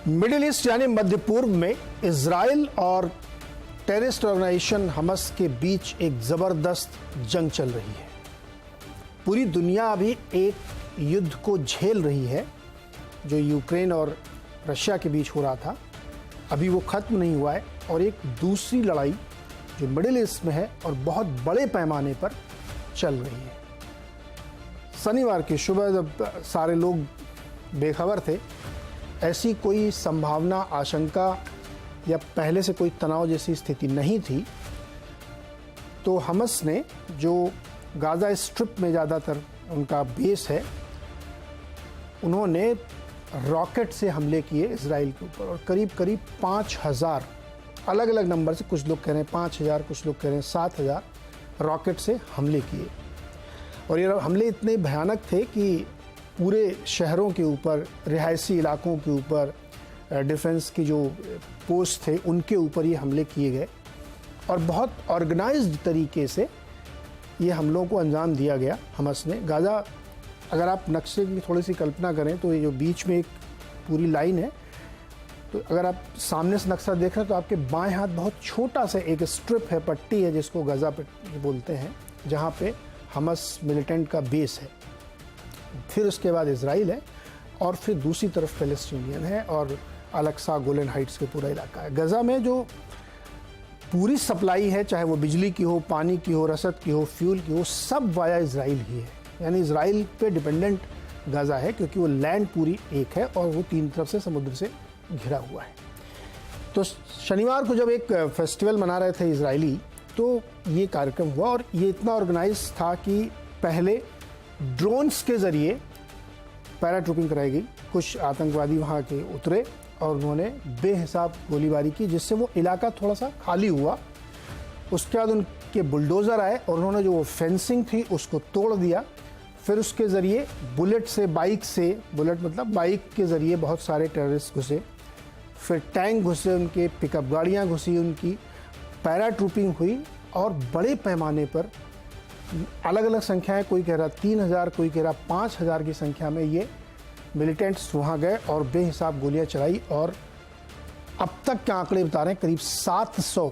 Middle east यानी मध्य पूर्व में इजराइल और टेररिस्ट ऑर्गेनाइजेशन हमास के बीच एक ज़बरदस्त जंग चल रही है। पूरी दुनिया अभी एक युद्ध को झेल रही है जो यूक्रेन और रशिया के बीच हो रहा था, अभी वो ख़त्म नहीं हुआ है और एक दूसरी लड़ाई जो मिडिल ईस्ट में है और बहुत बड़े पैमाने पर चल रही है। शनिवार की सुबह जब सारे लोग बेखबर थे, ऐसी कोई संभावना, आशंका या पहले से कोई तनाव जैसी स्थिति नहीं थी, तो हमास ने जो गाज़ा स्ट्रिप में ज़्यादातर उनका बेस है, उन्होंने रॉकेट से हमले किए इजराइल के ऊपर और करीब करीब 5,000 अलग अलग नंबर से, कुछ लोग कह रहे हैं 5,000, कुछ लोग कह रहे हैं 7,000 रॉकेट से हमले किए। और ये हमले इतने भयानक थे कि पूरे शहरों के ऊपर, रिहायशी इलाकों के ऊपर, डिफेंस की जो पोस्ट थे उनके ऊपर ये हमले किए गए और बहुत ऑर्गेनाइज्ड तरीके से ये हमलों को अंजाम दिया गया हमास ने। गाज़ा, अगर आप नक्शे की थोड़ी सी कल्पना करें तो ये जो बीच में एक पूरी लाइन है, तो अगर आप सामने से नक्शा देख रहे हैं तो आपके बाएं हाथ बहुत छोटा सा एक स्ट्रिप है, पट्टी है जिसको गाज़ा बोलते हैं, जहाँ पे हमास मिलिटेंट का बेस है। फिर उसके बाद इजराइल है और फिर दूसरी तरफ पैलेस्टीनियन है और अल-अक्सा, गोलन हाइट्स के पूरा इलाका है। गाज़ा में जो पूरी सप्लाई है, चाहे वो बिजली की हो, पानी की हो, रसद की हो, फ्यूल की हो, सब वाया इजराइल ही है। यानी इजराइल पे डिपेंडेंट गाज़ा है क्योंकि वो लैंड पूरी एक है और वो तीन तरफ से समुद्र से घिरा हुआ है। तो शनिवार को जब एक फेस्टिवल मना रहे थे इजरायली, तो ये कार्यक्रम हुआ और ये इतना ऑर्गेनाइज था कि पहले ड्रोन्स के ज़रिए पैराट्रूपिंग कराई गई। कुछ आतंकवादी वहाँ के उतरे और उन्होंने बेहिसाब गोलीबारी की, जिससे वो इलाका थोड़ा सा खाली हुआ। उसके बाद उनके बुलडोज़र आए और उन्होंने जो वो फेंसिंग थी उसको तोड़ दिया। फिर उसके ज़रिए बुलेट से, बाइक से, बुलेट मतलब बाइक के ज़रिए बहुत सारे टेररिस्ट घुसे, फिर टैंक घुसे उनके, पिकअप गाड़ियाँ घुसी उनकी, पैराट्रूपिंग हुई और बड़े पैमाने पर अलग अलग संख्याएं, कोई कह रहा 3,000, कोई कह रहा 5,000 की संख्या में ये मिलिटेंट्स वहाँ गए और बेहिसाब गोलियां चलाई। और अब तक के आंकड़े बता रहे हैं करीब 700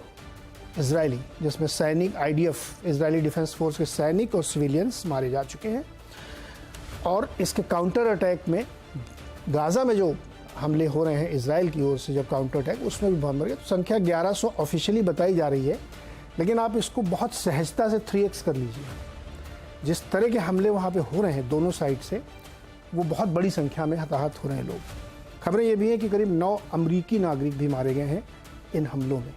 इजरायली, जिसमें सैनिक, IDF इजरायली डिफेंस फोर्स के सैनिक और सिविलियंस मारे जा चुके हैं। और इसके काउंटर अटैक में गाज़ा में जो हमले हो रहे हैं इजराइल की ओर से, जब काउंटर अटैक, उसमें भी बहुत मर गए। तो संख्या 1100 ऑफिशियली बताई जा रही है, लेकिन आप इसको बहुत सहजता से 3x कर लीजिए। जिस तरह के हमले वहाँ पे हो रहे हैं दोनों साइड से, वो बहुत बड़ी संख्या में हताहत हो रहे हैं लोग। खबरें ये भी हैं कि करीब 9 अमरीकी नागरिक भी मारे गए हैं इन हमलों में।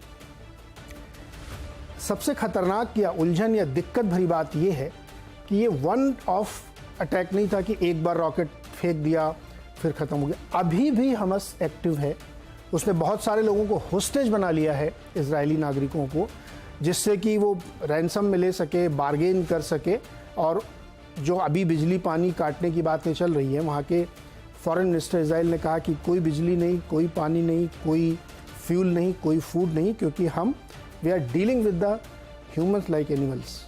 सबसे खतरनाक या उलझन या दिक्कत भरी बात ये है कि ये वन ऑफ अटैक नहीं था कि एक बार रॉकेट फेंक दिया फिर ख़त्म हो गया। अभी भी हमास एक्टिव है, उसने बहुत सारे लोगों को होस्टेज बना लिया है, इजरायली नागरिकों को, जिससे कि वो रैंसम में ले सके, बार्गेन कर सके। और जो अभी बिजली पानी काटने की बातें चल रही है, वहाँ के फॉरेन मिनिस्टर इजराइल ने कहा कि कोई बिजली नहीं, कोई पानी नहीं, कोई फ्यूल नहीं, कोई फूड नहीं, क्योंकि we are dealing with the humans like animals.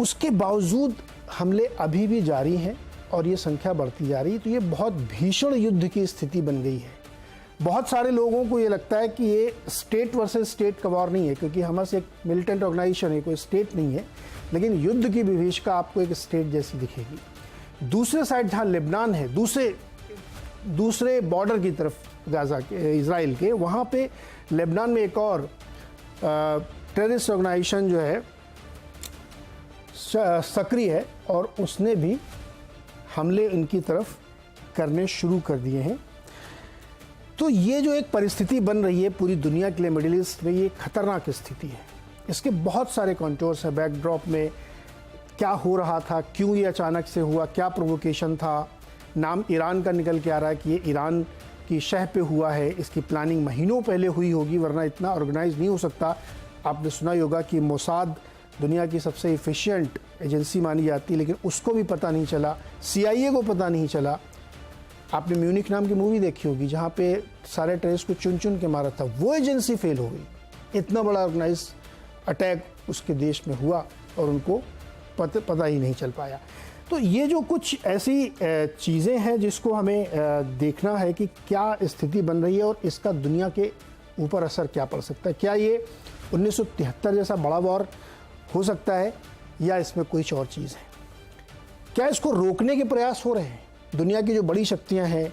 उसके बावजूद हमले अभी भी जारी हैं और ये संख्या बढ़ती जा रही है। तो ये बहुत भीषण युद्ध की स्थिति बन गई है। बहुत सारे लोगों को ये लगता है कि ये स्टेट वर्सेस स्टेट का वॉर नहीं है, क्योंकि हमास एक मिलिटेंट ऑर्गेनाइजेशन है, कोई स्टेट नहीं है, लेकिन युद्ध की विभीषिका आपको एक स्टेट जैसी दिखेगी। दूसरे साइड जहाँ लेबनान है, दूसरे बॉर्डर की तरफ गाज़ा के, इजराइल के, वहाँ पे लेबनान में एक और टेररिस्ट ऑर्गेनाइजेशन जो है सक्रिय है और उसने भी हमले इनकी तरफ करने शुरू कर दिए हैं। तो ये जो एक परिस्थिति बन रही है पूरी दुनिया के लिए मिडिल ईस्ट में, ये खतरनाक स्थिति है। इसके बहुत सारे कॉन्टोर्स हैं। बैकड्रॉप में क्या हो रहा था, क्यों ये अचानक से हुआ, क्या प्रोवोकेशन था। नाम ईरान का निकल के आ रहा है कि ये ईरान की शह पे हुआ है, इसकी प्लानिंग महीनों पहले हुई होगी, वरना इतना ऑर्गेनाइज नहीं हो सकता। आपने सुना ही होगा कि मोसाद दुनिया की सबसे इफ़िशिएंट एजेंसी मानी जाती है, लेकिन उसको भी पता नहीं चला, CIA को पता नहीं चला। आपने म्यूनिक नाम की मूवी देखी होगी, जहाँ पे सारे टेररिस्ट को चुन चुन के मारा था, वो एजेंसी फेल हो गई। इतना बड़ा ऑर्गेनाइज अटैक उसके देश में हुआ और उनको पता ही नहीं चल पाया। तो ये जो कुछ ऐसी चीज़ें हैं जिसको हमें देखना है कि क्या स्थिति बन रही है और इसका दुनिया के ऊपर असर क्या पड़ सकता है। क्या ये 1973 जैसा बड़ा वॉर हो सकता है या इसमें कुछ और चीज़ है? क्या इसको रोकने के प्रयास हो रहे हैं? दुनिया की जो बड़ी शक्तियां हैं,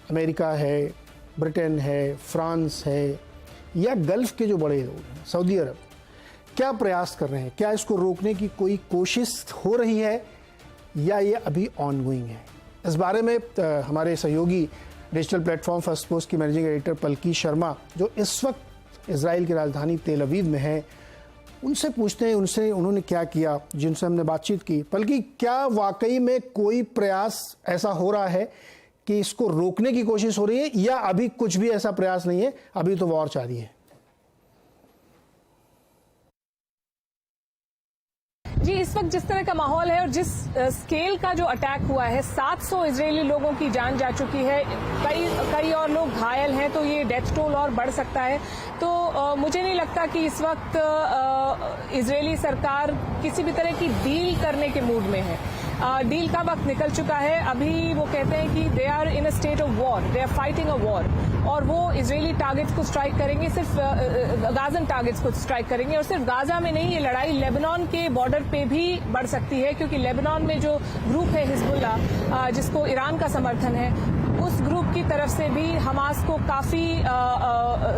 अमेरिका है, ब्रिटेन है, फ्रांस है, या गल्फ के जो बड़े लोग हैं, सऊदी अरब, क्या प्रयास कर रहे हैं? क्या इसको रोकने की कोई कोशिश हो रही है या ये अभी ऑनगोइंग है? इस बारे में हमारे सहयोगी डिजिटल प्लेटफॉर्म फर्स्ट पोस्ट की मैनेजिंग एडिटर पलकी शर्मा, जो इस वक्त इजराइल की राजधानी तेल अवीव में है, उनसे पूछते हैं उन्होंने क्या किया, जिनसे हमने बातचीत की। बल्कि क्या वाकई में कोई प्रयास ऐसा हो रहा है कि इसको रोकने की कोशिश हो रही है या अभी कुछ भी ऐसा प्रयास नहीं है, अभी तो वॉर जारी है? जी, इस वक्त जिस तरह का माहौल है और जिस स्केल का जो अटैक हुआ है, 700 इजरायली लोगों की जान जा चुकी है, कई और लोग घायल हैं, तो ये डेथ टोल और बढ़ सकता है। तो मुझे नहीं लगता कि इस वक्त इजरायली सरकार किसी भी तरह की डील करने के मूड में है। डील का वक्त निकल चुका है। अभी वो कहते हैं कि they are in a state of war, they are fighting a war, और वो इजरायली टारगेट्स को स्ट्राइक करेंगे, सिर्फ गाजन टारगेट्स को स्ट्राइक करेंगे। और सिर्फ गाजा में नहीं, ये लड़ाई लेबनान के बॉर्डर पे भी बढ़ सकती है, क्योंकि लेबनान में जो ग्रुप है हिजबुल्लाह, जिसको ईरान का समर्थन है, उस ग्रुप की तरफ से भी हमास को काफी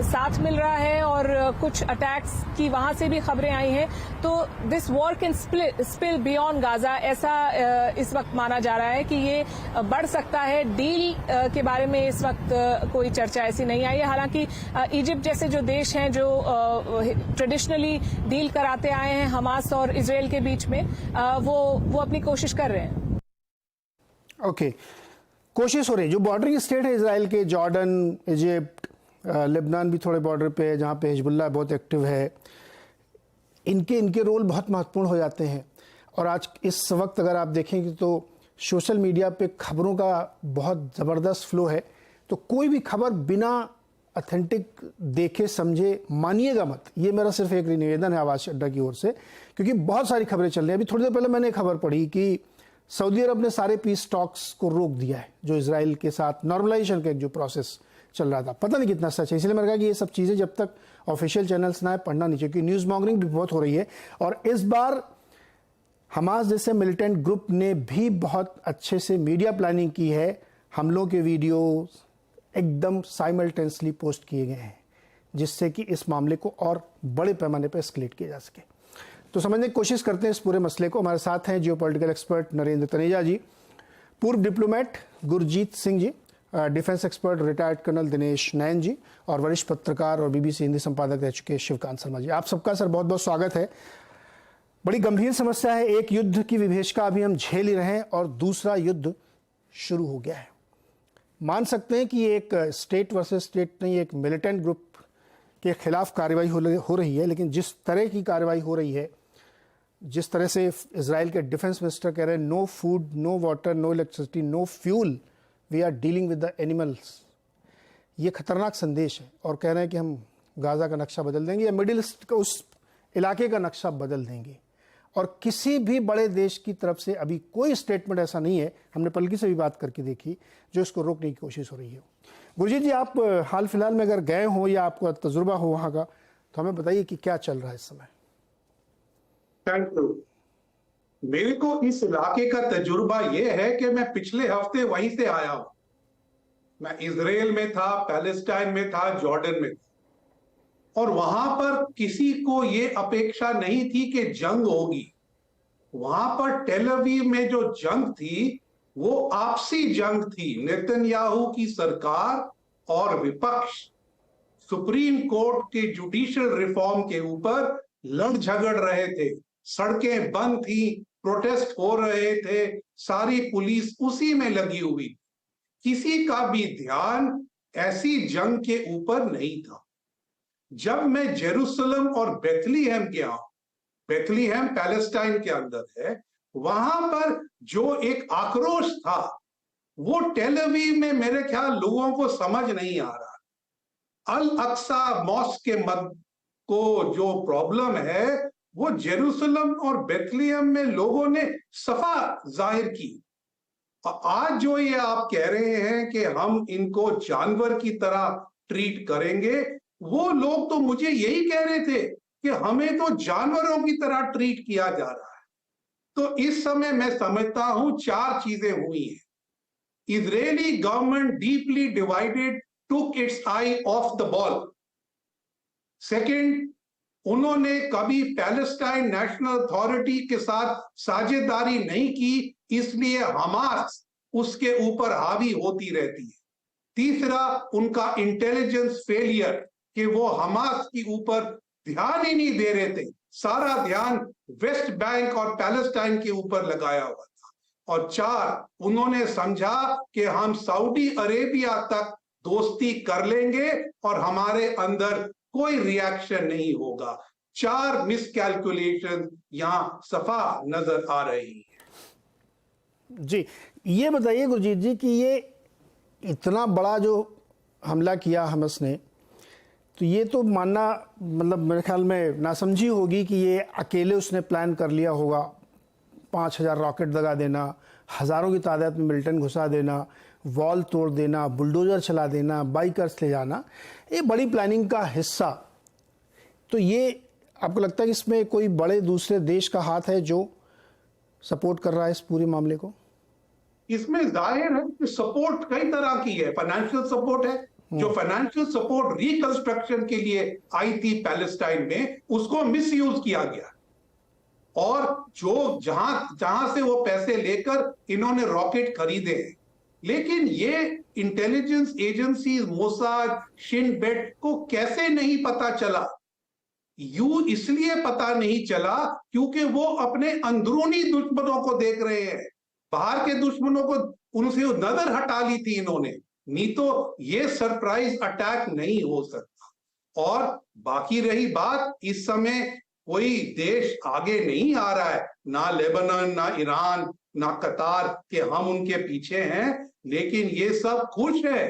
साथ मिल रहा है और कुछ अटैक्स की वहां से भी खबरें आई हैं। तो this war can spill beyond Gaza, ऐसा इस वक्त माना जा रहा है कि ये बढ़ सकता है। डील के बारे में इस वक्त कोई चर्चा ऐसी नहीं आई है। हालांकि इजिप्ट जैसे जो देश हैं जो ट्रेडिशनली डील कराते आए हैं हमास और इजराइल के बीच में, वो अपनी कोशिश कर रहे हैं। ओके, कोशिश हो रही है। जो बॉर्डरिंग स्टेट है इजराइल के, जॉर्डन, इजिप्ट, लेबनान भी थोड़े बॉर्डर पे है जहाँ पे हिजबुल्लाह बहुत एक्टिव है, इनके रोल बहुत महत्वपूर्ण हो जाते हैं। और आज इस वक्त अगर आप देखेंगे तो सोशल मीडिया पे खबरों का बहुत ज़बरदस्त फ्लो है। तो कोई भी खबर बिना ऑथेंटिक देखे समझे मानिएगा मत। ये मेरा सिर्फ एक निवेदन है आवाज़ अड्डा की ओर से, क्योंकि बहुत सारी खबरें चल रही हैं। अभी थोड़ी देर पहले मैंने खबर पढ़ी कि सऊदी अरब ने सारे पीस टॉक्स को रोक दिया है, जो इजराइल के साथ नॉर्मलाइजेशन का एक जो प्रोसेस चल रहा था। पता नहीं कितना सच है, इसलिए मैंने कहा कि ये सब चीज़ें जब तक ऑफिशियल चैनल्स ना है पढ़ना नहीं चाहिए, क्योंकि न्यूज़ मॉन्गरिंग भी बहुत हो रही है। और इस बार हमास जैसे मिलिटेंट ग्रुप ने भी बहुत अच्छे से मीडिया प्लानिंग की है। हमलों के वीडियो एकदम साइमल्टेनियसली पोस्ट किए गए हैं, जिससे कि इस मामले को और बड़े पैमाने पर एस्केलेट किया जा सके। तो समझने की कोशिश करते हैं इस पूरे मसले को। हमारे साथ हैं जियोपॉलिटिकल एक्सपर्ट नरेंद्र तनेजा जी, पूर्व diplomat Gurjeet Singh ji, defence expert retired colonel Dinesh Nain ji, और वरिष्ठ पत्रकार और बीबीसी हिंदी संपादक रह चुके शिवकांत शर्मा जी। आप सबका सर बहुत बहुत स्वागत है। बड़ी गंभीर समस्या है, एक युद्ध की विभीषिका अभी हम झेल ही रहे हैं और दूसरा युद्ध शुरू हो गया है। मान सकते हैं कि एक स्टेट वर्सेस स्टेट नहीं, एक मिलिटेंट ग्रुप के खिलाफ कार्रवाई हो रही है, लेकिन जिस तरह की कार्रवाई हो रही है, जिस तरह से इजराइल के डिफेंस मिनिस्टर कह रहे हैं no food, no water, no electricity, no fuel, we are dealing with the animals, ये खतरनाक संदेश है। और कह रहे हैं कि हम गाजा का नक्शा बदल देंगे या मिडिल ईस्ट का उस इलाके का नक्शा बदल देंगे। और किसी भी बड़े देश की तरफ से अभी कोई स्टेटमेंट ऐसा नहीं है, हमने पलकी से भी बात करके देखी, जो इसको रोकने की कोशिश हो रही है। गुरजीत जी, आप हाल फिलहाल में अगर गए हो या आपका तजुर्बा हो वहाँ का, तो हमें बताइए कि क्या चल रहा है इस समय। Thank you. मेरे को इस इलाके का तजुर्बा यह है कि मैं पिछले हफ्ते वहीं से आया हूं। मैं इजराइल में था, पैलेस्टाइन में था, जॉर्डन में था, और वहां पर किसी को यह अपेक्षा नहीं थी कि जंग होगी। वहां पर टेल अवीव में जो जंग थी वो आपसी जंग थी। नेतन्याहू की सरकार और विपक्ष सुप्रीम कोर्ट के जुडिशियल रिफॉर्म के ऊपर लड़ झगड़ रहे थे। सड़कें बंद थी, प्रोटेस्ट हो रहे थे, सारी पुलिस उसी में लगी हुई। किसी का भी ध्यान ऐसी जंग के ऊपर नहीं था। जब मैं जेरूसलम और बेथलीहेम गया, बेथलीहेम पैलेस्टाइन के अंदर है, वहां पर जो एक आक्रोश था वो टेल अवीव में मेरे ख्याल लोगों को समझ नहीं आ रहा। अल अक्सा मॉस्क के मद को जो प्रॉब्लम है वो जेरूसलम और बेथलेहम में लोगों ने सफा जाहिर की। आज जो ये आप कह रहे हैं कि हम इनको जानवर की तरह ट्रीट करेंगे, वो लोग तो मुझे यही कह रहे थे कि हमें तो जानवरों की तरह ट्रीट किया जा रहा है। तो इस समय मैं समझता हूं 4 चीजें हुई हैं। Israeli government deeply divided, took it's I of the ball. Second, उन्होंने कभी पैलेस्टाइन नेशनल अथॉरिटी के साथ साझेदारी नहीं की, इसलिए हमास उसके ऊपर हावी होती रहती है। तीसरा, उनका इंटेलिजेंस फेलियर कि वो हमास के ऊपर ध्यान ही नहीं दे रहे थे, सारा ध्यान वेस्ट बैंक और पैलेस्टाइन के ऊपर लगाया हुआ था। और 4, उन्होंने समझा कि हम सऊदी अरेबिया तक दोस्ती कर लेंगे और हमारे अंदर कोई रिएक्शन नहीं होगा। 4 मिसकैलकुलेशन यहां सफा नजर आ रही है। जी, ये बताइए गुरजीत जी कि ये इतना बड़ा जो हमला किया हमास ने, तो ये तो मानना मतलब मेरे ख्याल में नासमझी होगी कि ये अकेले उसने प्लान कर लिया होगा। 5000 रॉकेट दगा देना, हज़ारों की तादाद में मिलिटेंट घुसा देना, वॉल तोड़ देना, बुलडोज़र चला देना, बाइकर्स ले जाना, ये बड़ी प्लानिंग का हिस्सा। तो ये आपको लगता है कि इसमें कोई बड़े दूसरे देश का हाथ है जो सपोर्ट कर रहा है इस पूरे मामले को? इसमें जाहिर है कि सपोर्ट कई तरह की है। फाइनेंशियल सपोर्ट है, जो फाइनेंशियल सपोर्ट रिकंस्ट्रक्शन के लिए आई थी पैलेस्टाइन में, उसको मिसयूज किया गया। और जो जहां से वो पैसे लेकर इन्होंने रॉकेट खरीदे हैं, लेकिन ये intelligence agency Mossad, Shin Bet को कैसे नहीं पता चला? इसलिए पता नहीं चला क्योंकि वो अपने अंदरूनी दुश्मनों को देख रहे हैं। बाहर के दुश्मनों को उनसे नजर हटा ली थी इन्होंने, नहीं तो ये सरप्राइज अटैक नहीं हो सकता। और बाकी रही बात, इस समय कोई देश आगे नहीं आ रहा है, ना लेबनान, ना ईरान, ना कतार, कि हम उनके पीछे हैं। लेकिन ये सब खुश है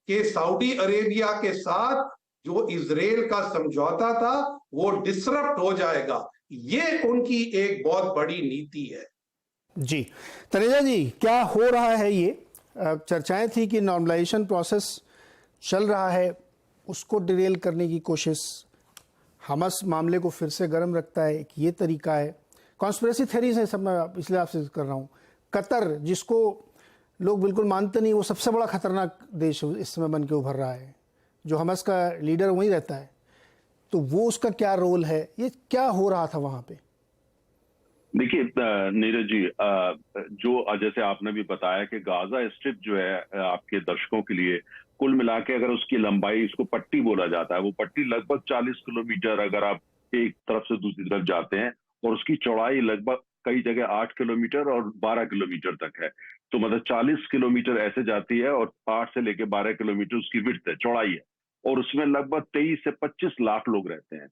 कि सऊदी अरेबिया के साथ जो इजराइल का समझौता था वो डिसरप्ट हो जाएगा। ये उनकी एक बहुत बड़ी नीति है। जी, तनेजा जी, क्या हो रहा है ये? चर्चाएं थी कि नॉर्मलाइजेशन प्रोसेस चल रहा है, उसको डिरेल करने की कोशिश, हमास मामले को फिर से गर्म रखता है, एक ये तरीका है। कॉन्स्पिरेसी थ्योरीज है सब, मैं इसलिए आपसे कर रहा हूँ। कतर, जिसको लोग बिल्कुल मानते नहीं, वो सबसे बड़ा खतरनाक देश इस समय बन के उभर रहा है, जो हमास का लीडर वहीं रहता है, तो वो उसका क्या रोल है? ये क्या हो रहा था वहां पे? देखिए नीरज जी, जो जैसे आपने भी बताया कि गाजा स्ट्रिप जो है आपके दर्शकों के लिए कुल मिला के अगर उसकी लंबाई, इसको पट्टी बोला जाता है, वो पट्टी लगभग 40 किलोमीटर अगर आप एक तरफ से दूसरी तरफ जाते हैं, और उसकी चौड़ाई लगभग कई जगह 8 किलोमीटर और 12 किलोमीटर तक है। तो मतलब 40 किलोमीटर ऐसे जाती है और 8 से लेकर 12 किलोमीटर उसकी विड्थ है, चौड़ाई है। और उसमें लगभग 23 से 25 लाख लोग रहते हैं।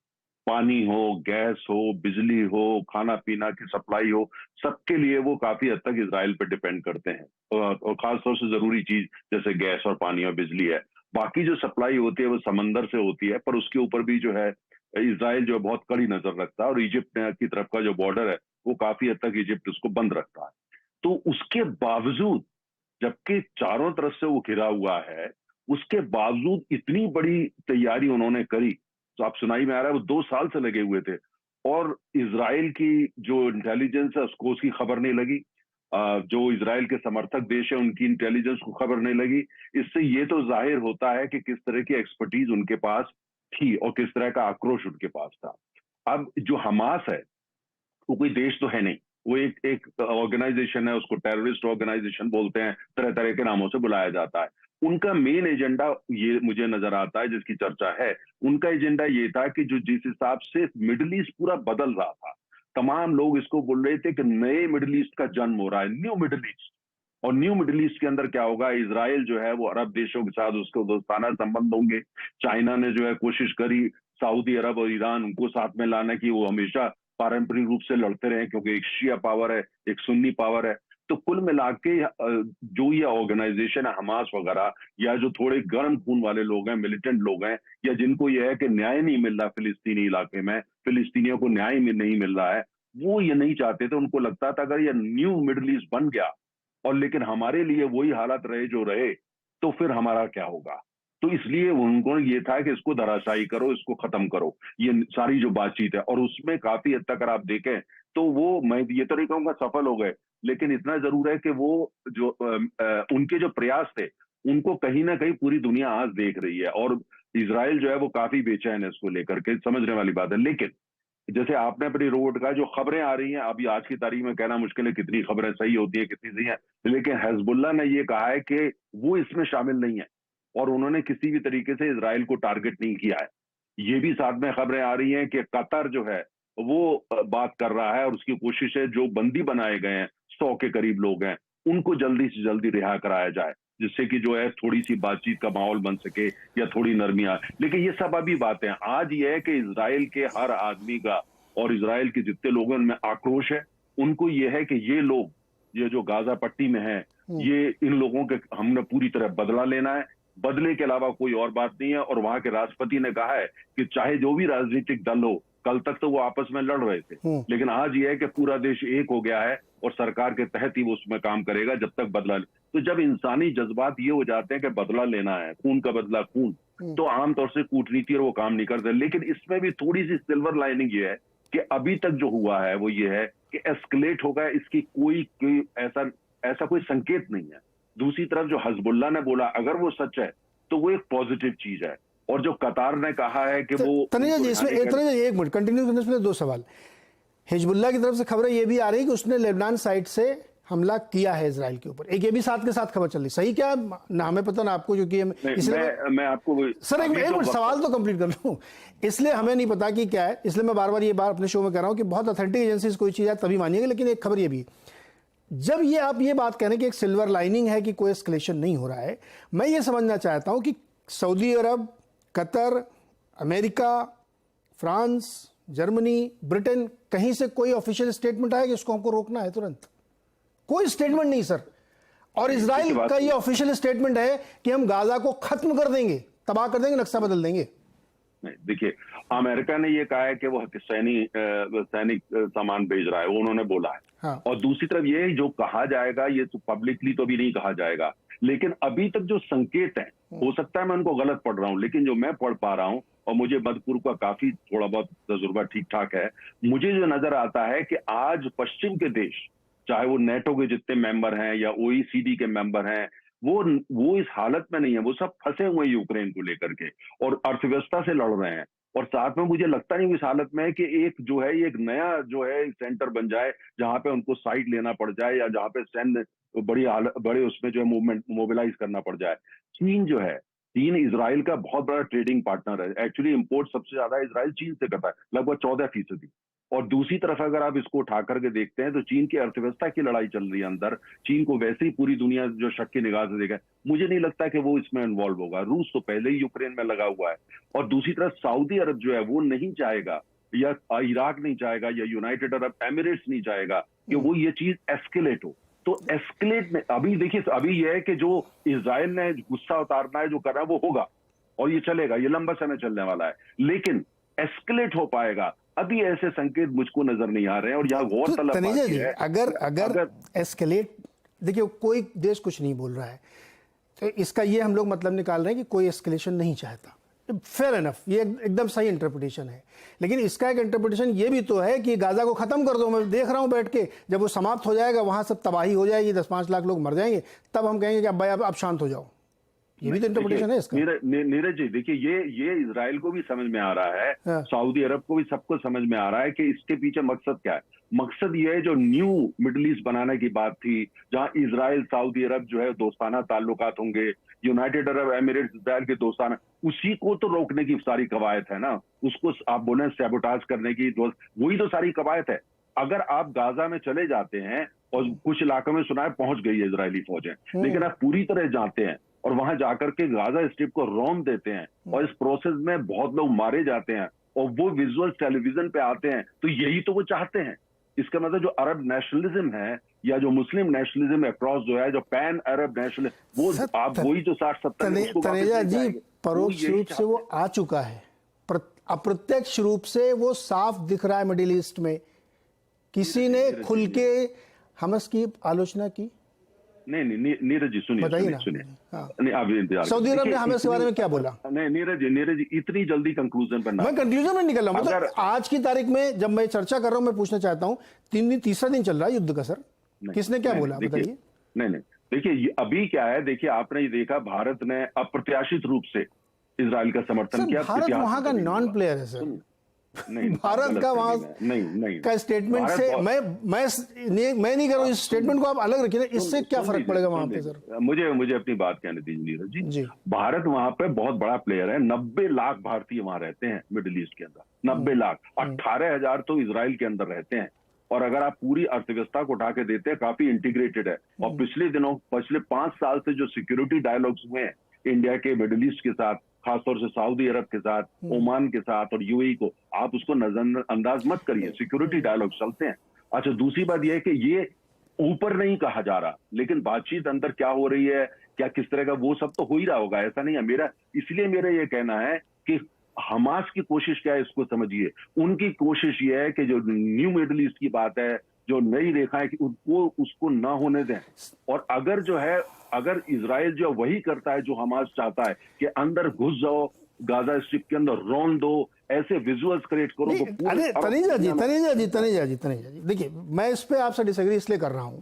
पानी हो, गैस हो, बिजली हो, खाना पीना की सप्लाई हो, सबके लिए वो काफी हद तक इजराइल पर डिपेंड करते हैं। और खासतौर से जरूरी चीज जैसे गैस और पानी और बिजली है। बाकी जो सप्लाई होती है वो समंदर से होती है, पर उसके ऊपर भी जो है इजराइल जो बहुत कड़ी नजर रखता है, और इजिप्ट की तरफ का जो बॉर्डर है वो काफी हद तक इजिप्ट उसको बंद रखता है। तो उसके बावजूद, जबकि चारों तरफ से वो घिरा हुआ है, उसके बावजूद इतनी बड़ी तैयारी उन्होंने करी। तो आप सुनाई में आ रहा है वो 2 साल से लगे हुए थे, और इजराइल की जो इंटेलिजेंस है उसको उसकी खबर नहीं लगी। जो इजराइल के समर्थक देश है उनकी इंटेलिजेंस को खबर नहीं लगी। इससे ये तो जाहिर होता है कि किस तरह की एक्सपर्टीज उनके पास थी और किस तरह का आक्रोश उनके पास था। अब जो हमास है वो कोई देश तो है नहीं, वो एक ऑर्गेनाइजेशन है, उसको टेररिस्ट ऑर्गेनाइजेशन बोलते हैं, तरह तरह के नामों से बुलाया जाता है। उनका मेन एजेंडा ये मुझे नजर आता है, जिसकी चर्चा है, उनका एजेंडा ये था कि जो जिस हिसाब से मिडिल ईस्ट पूरा बदल रहा था, तमाम लोग इसको बोल रहे थे कि नए मिडिल ईस्ट का जन्म हो रहा है, न्यू मिडिल ईस्ट। और न्यू मिडिल ईस्ट के अंदर क्या होगा, इजराइल जो है वो अरब देशों के साथ उसको दोस्ताना संबंध होंगे। चाइना ने जो है कोशिश करी सऊदी अरब और ईरान उनको साथ में लाने की, वो हमेशा पारंपरिक रूप से लड़ते रहे, क्योंकि एक शिया पावर है, एक सुन्नी पावर है। तो कुल मिला के जो ये ऑर्गेनाइजेशन है हमास वगैरह, या जो थोड़े गर्म खून वाले लोग हैं, मिलिटेंट लोग हैं, या जिनको ये है कि न्याय नहीं मिल रहा फिलिस्तीनी इलाके में, फिलिस्तीनियों को न्याय नहीं मिल रहा है, वो ये नहीं चाहते थे। उनको लगता था अगर ये न्यू मिडिल ईस्ट बन गया और लेकिन हमारे लिए वही हालात रहे जो रहे, तो फिर हमारा क्या होगा। तो इसलिए उनको ये था कि इसको धराशायी करो, इसको खत्म करो, ये सारी जो बातचीत है। और उसमें काफी हद तक अगर आप देखें तो वो, मैं ये तो नहीं कहूंगा सफल हो गए, लेकिन इतना जरूर है कि वो जो उनके जो प्रयास थे उनको कहीं ना कहीं पूरी दुनिया आज देख रही है, और इजराइल जो है वो काफी बेचैन है इसको लेकर के, समझने वाली बात है। लेकिन जैसे आपने अपनी रोड का जो खबरें आ रही हैं, अभी आज की तारीख में कहना मुश्किल है कितनी खबरें सही होती है कितनी सही है, लेकिन हिजबुल्लाह ने ये कहा है कि वो इसमें शामिल नहीं है और उन्होंने किसी भी तरीके से इजराइल को टारगेट नहीं किया है। ये भी साथ में खबरें आ रही हैं कि कतर जो है वो बात कर रहा है और उसकी कोशिश है जो बंदी बनाए गए हैं 100 के करीब लोग हैं उनको जल्दी से जल्दी रिहा कराया जाए, जिससे कि जो है थोड़ी सी बातचीत का माहौल बन सके या थोड़ी नरमी आए। लेकिन ये सब अभी बातें, आज ये है कि इजराइल के हर आदमी का और इजराइल के जितने लोग हैं उनमें आक्रोश है। उनको ये है कि ये लोग, ये जो गाजा पट्टी में है, ये इन लोगों के हमने पूरी तरह बदला लेना है, बदले के अलावा कोई और बात नहीं है। और वहां के राष्ट्रपति ने कहा है कि चाहे जो भी राजनीतिक दल हो, कल तक तो वो आपस में लड़ रहे थे, लेकिन आज ये है कि पूरा देश एक हो गया है और सरकार के तहत ही वो उसमें काम करेगा जब तक बदला। तो जब इंसानी जज्बात ये हो जाते हैं कि बदला लेना है, खून का बदला खून, तो आमतौर से कूटनीति और वो काम नहीं करते। लेकिन इसमें भी थोड़ी सी सिल्वर लाइनिंग ये है कि अभी तक जो हुआ है वो ये है कि एस्केलेट हो गया, इसकी कोई ऐसा कोई संकेत नहीं है। दूसरी तरफ जो हिजबुल्लाह ने बोला, अगर वो सच है तो वो एक पॉजिटिव चीज है। और जो कतार ने कहा है कि वो तनीजा जी, इसमें एक मिनट कंटिन्यू करने से 2 सवाल। हिजबुल्लाह की तरफ से खबरें ये भी आ रही है कि उसने लेबनान साइड से हमला किया है इजराइल के ऊपर। एक ये भी साथ के साथ खबर चल रही, सही क्या ना हमें पता ना आपको, क्योंकि मैं आपको सर एक मिनट सवाल तो कंप्लीट कर लूं, इसलिए हमें नहीं पता कि क्या है, इसलिए मैं बार बार ये बात अपने शो में कह रहा हूं कि बहुत ऑथेंटिक एजेंसीज कोई चीज है तभी मानिएगा। लेकिन एक खबर ये भी, जब ये आप ये बात कह रहे हैं कि एक सिल्वर लाइनिंग है कि कोई एस्केलेशन नहीं हो रहा है, मैं ये समझना चाहता हूं कि Saudi Arabia, Qatar, America, France, Germany, Britain, कहीं से कोई ऑफिशियल स्टेटमेंट आया कि इसको हमको रोकना है तुरंत? कोई स्टेटमेंट नहीं सर। और इजराइल का ये ऑफिशियल स्टेटमेंट है कि हम गाजा को खत्म कर देंगे, तबाह कर देंगे, नक्शा बदल देंगे। देखिए, अमेरिका ने ये कहा है कि वो सैनिक सामान भेज रहा है, वो उन्होंने बोला है। हाँ। और दूसरी तरफ ये जो कहा जाएगा, ये तो पब्लिकली तो भी नहीं कहा जाएगा, लेकिन अभी तक जो संकेत है, हो सकता है मैं उनको गलत पढ़ रहा हूं, लेकिन जो मैं पढ़ पा रहा हूं, और मुझे मधुपुर का काफी थोड़ा बहुत तजुर्बा ठीक ठाक है, मुझे जो नजर आता है कि आज पश्चिम के देश, चाहे वो नेटो के जितने मेंबर हैं या ओईसीडी के मेंबर हैं, वो इस हालत में नहीं है, वो सब फंसे हुए हैं यूक्रेन को लेकर के और अर्थव्यवस्था से लड़ रहे हैं। और साथ में मुझे लगता नहीं इस हालत में है कि एक जो है एक नया जो है सेंटर बन जाए जहां पे उनको साइड लेना पड़ जाए या जहां पे सैन्य बड़े उसमें जो है मूवमेंट मोबिलाइज करना पड़ जाए। चीन इजराइल का बहुत बड़ा ट्रेडिंग पार्टनर है। एक्चुअली इंपोर्ट सबसे ज्यादा इजराइल चीन से करता है, लगभग 14%। और दूसरी तरफ अगर आप इसको उठा करके देखते हैं तो चीन की अर्थव्यवस्था की लड़ाई चल रही है अंदर। चीन को वैसे ही पूरी दुनिया जो शक की निगाह से देखा, मुझे नहीं लगता कि वो इसमें इन्वॉल्व होगा। रूस तो पहले ही यूक्रेन में लगा हुआ है। और दूसरी तरफ सऊदी अरब जो है वो नहीं चाहेगा, या इराक नहीं चाहेगा, या यूनाइटेड अरब एमिरेट्स नहीं चाहेगा कि वो ये चीज एस्केलेट हो। तो एस्केलेट में अभी देखिए, अभी यह है कि जो इजराइल ने गुस्सा उतारना है, जो कर रहा है वो होगा और ये चलेगा, ये लंबा समय चलने वाला है, लेकिन एस्केलेट हो पाएगा, अभी ऐसे संकेत मुझको नजर नहीं आ रहे हैं। और यहाँ गौरतलब है, अगर एस्केलेट, देखिए कोई देश कुछ नहीं बोल रहा है, तो इसका ये हम लोग मतलब निकाल रहे हैं कि कोई एस्केलेशन नहीं चाहता। फेयर एनफ, ये एकदम सही इंटरप्रिटेशन है। लेकिन इसका एक इंटरप्रिटेशन ये भी तो है कि गाजा को खत्म कर दो। मैं देख रहा हूं बैठ के, जब वो समाप्त हो जाएगा, वहां सब तबाही हो जाएगी, 10-5 लाख लोग मर जाएंगे, तब हम कहेंगे कि अब भाई अब शांत हो जाओ। ये भी तो इंटरप्रिटेशन है इसका। नीरज जी देखिए, ये इजराइल को भी समझ में आ रहा है, हाँ। सऊदी अरब को भी सबको समझ में आ रहा है कि इसके पीछे मकसद क्या है। मकसद ये है, जो न्यू मिडिल ईस्ट बनाने की बात थी, जहां इजराइल सऊदी अरब जो है दोस्ताना ताल्लुकात होंगे, यूनाइटेड अरब एमिरेट्स इजराइल के दोस्ताना, उसी को तो रोकने की सारी कवायद है ना। उसको आप बोले सैबोटाज करने की, वही तो सारी कवायद है। अगर आप गाजा में चले जाते हैं, और कुछ इलाकों में सुना है पहुंच गई है इजरायली फौजें, लेकिन आप पूरी तरह जाते हैं और वहां जाकर के गाजा स्ट्रिप को रौंद देते हैं, और इस प्रोसेस में बहुत लोग मारे जाते हैं, और वो विजुअल टेलीविजन पे आते हैं, तो यही तो वो चाहते हैं। इसका मतलब जो अरब नेशनलिज्म है या जो मुस्लिम नेशनलिज्म अक्रॉस जो है, जो पैन अरब नेशनलिज्म, वो आप वही जो 60-70 तनेजा जी, परोक्ष रूप से वो आ चुका है, अप्रत्यक्ष रूप से वो साफ दिख रहा है मिडिल ईस्ट में। किसी ने खुल के हमस की आलोचना की? नहीं, नीरज जी सुनिए, बताइए ना। नहीं, आप सऊदी अरब ने हमस के बारे में क्या बोला? नहीं नीरज जी, इतनी जल्दी कंक्लूजन पर ना, मैं कंक्लूजन में निकल रहा हूं। मतलब आज की तारीख में जब मैं चर्चा कर रहा हूं, मैं पूछना चाहता हूं, तीसरा दिन चल रहा है युद्ध का सर, किसने क्या बोला बताइए? नहीं, देखिए अभी क्या है, देखिए आपने ये देखा, भारत ने अप्रत्याशित रूप से इजराइल का समर्थन किया। भारत वहां का नॉन प्लेयर है सर। नहीं, भारत का वहां नहीं का स्टेटमेंट से मैं नहीं कर रहा हूं, इस स्टेटमेंट को आप अलग रखिए ना, इससे क्या फर्क पड़ेगा वहां पे सर? मुझे अपनी बात कहने दीजिए नीरज जी। भारत वहां पे बहुत बड़ा प्लेयर है। 90 लाख भारतीय वहां रहते हैं मिडिल ईस्ट के अंदर, 90 लाख, 18,000 तो इजराइल के अंदर रहते हैं। और अगर आप पूरी अर्थव्यवस्था को उठा के देते हैं, काफी इंटीग्रेटेड है। और पिछले 5 साल से जो सिक्योरिटी डायलॉग्स हुए हैं इंडिया के मिडिल ईस्ट के साथ, खासतौर से सऊदी अरब के साथ, ओमान के साथ और यूएई को, आप उसको नजरअंदाज मत करिए, सिक्योरिटी डायलॉग चलते हैं। अच्छा, दूसरी बात यह है कि ये ऊपर नहीं कहा जा रहा, लेकिन बातचीत अंदर क्या हो रही है, क्या किस तरह का, वो सब तो हो ही रहा होगा, ऐसा नहीं है। इसलिए मेरा ये कहना है कि हमास की कोशिश क्या है, इसको समझिए। उनकी कोशिश ये है कि जो न्यू मिडिल ईस्ट की बात है, जो नई रेखा है, कि उसको ना होने दें। और अगर इजराइल जो वही करता है जो हमास चाहता है कि अंदर घुस जाओ, गाजा स्ट्रिप के अंदर रौंद दो, ऐसे विजुअल्स क्रिएट करो तो अरे तनेजा जी, देखिए मैं इस पे आपसे डिसएग्री इसलिए कर रहा हूं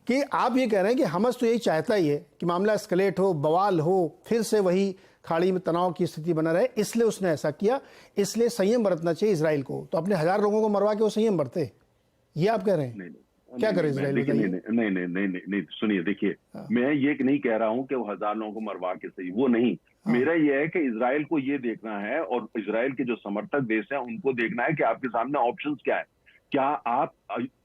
कि आप ये कह रहे हैं कि हमास तो यही चाहता ही है कि मामला एस्केलेट हो, बवाल हो, फिर से वही खाड़ी में तनाव की स्थिति बना रहे, इसलिए उसने ऐसा किया, इसलिए संयम बरतना चाहिए इजराइल को। तो अपने 1000 लोगों को मरवा के वो संयम बरते, ये आप कह रहे हैं? नहीं, क्या करे इजराइल? नहीं, सुनिए, देखिए मैं ये नहीं कह रहा हूं कि वो 1000 लोगों को मरवा के सही, वो नहीं। मेरा ये है कि इजराइल को ये देखना है, और इजराइल के जो समर्थक देश हैं उनको देखना है कि आपके सामने ऑप्शंस क्या है। क्या आप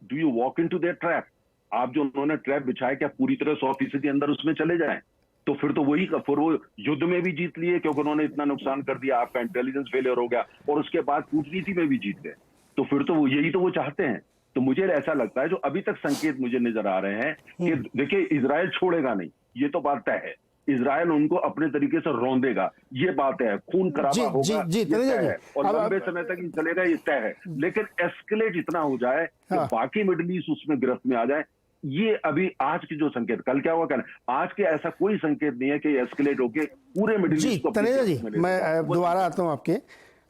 do you walk into their trap? आप जो उन्होंने ट्रैप बिछाया, क्या पूरी तरह 100% अंदर उसमें चले जाएं? तो फिर तो फिर वो युद्ध में भी जीत लिए, क्योंकि उन्होंने इतना नुकसान कर दिया, आपका इंटेलिजेंस फेलियर हो गया, और उसके बाद कूटनीति में भी जीत गए। तो फिर तो यही तो वो चाहते हैं। तो मुझे ऐसा लगता है, जो अभी तक संकेत मुझे नजर आ रहे हैं कि देखिए इजराइल छोड़ेगा नहीं, ये तो बात तय है। इजराइल उनको अपने तरीके से रौंदेगा, ये बात है। खून खराबा होगा, ये तय है, और लंबे समय तक ये चलेगा, ये तय है। लेकिन एस्केलेट इतना हो जाए कि बाकी मिडिल ईस्ट उसमें गिरफ्त में आ जाए, ये अभी आज की जो संकेत, कल क्या हुआ, आज के ऐसा कोई संकेत नहीं है कि एस्केलेट होके पूरे मिडिल ईस्ट को। तनेजा जी, मैं दोबारा आता हूं, आपके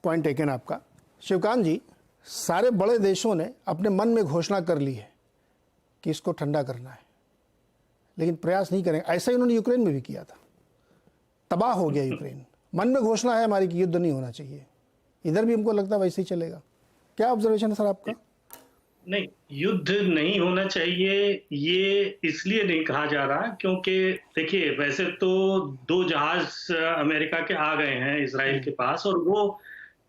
पॉइंट टेकन आपका। शिवकांत जी, सारे बड़े देशों ने अपने मन में घोषणा कर ली है कि इसको ठंडा करना है, लेकिन प्रयास नहीं करेंगे। ऐसा ही उन्होंने यूक्रेन में भी किया था, तबाह हो गया यूक्रेन। मन में घोषणा है हमारी कि युद्ध नहीं होना चाहिए, इधर भी हमको लगता है वैसे ही चलेगा। क्या ऑब्जर्वेशन है सर आपका? नहीं, युद्ध नहीं होना चाहिए ये इसलिए नहीं कहा जा रहा क्योंकि देखिए, वैसे तो 2 जहाज अमेरिका के आ गए हैं इजराइल के पास, और वो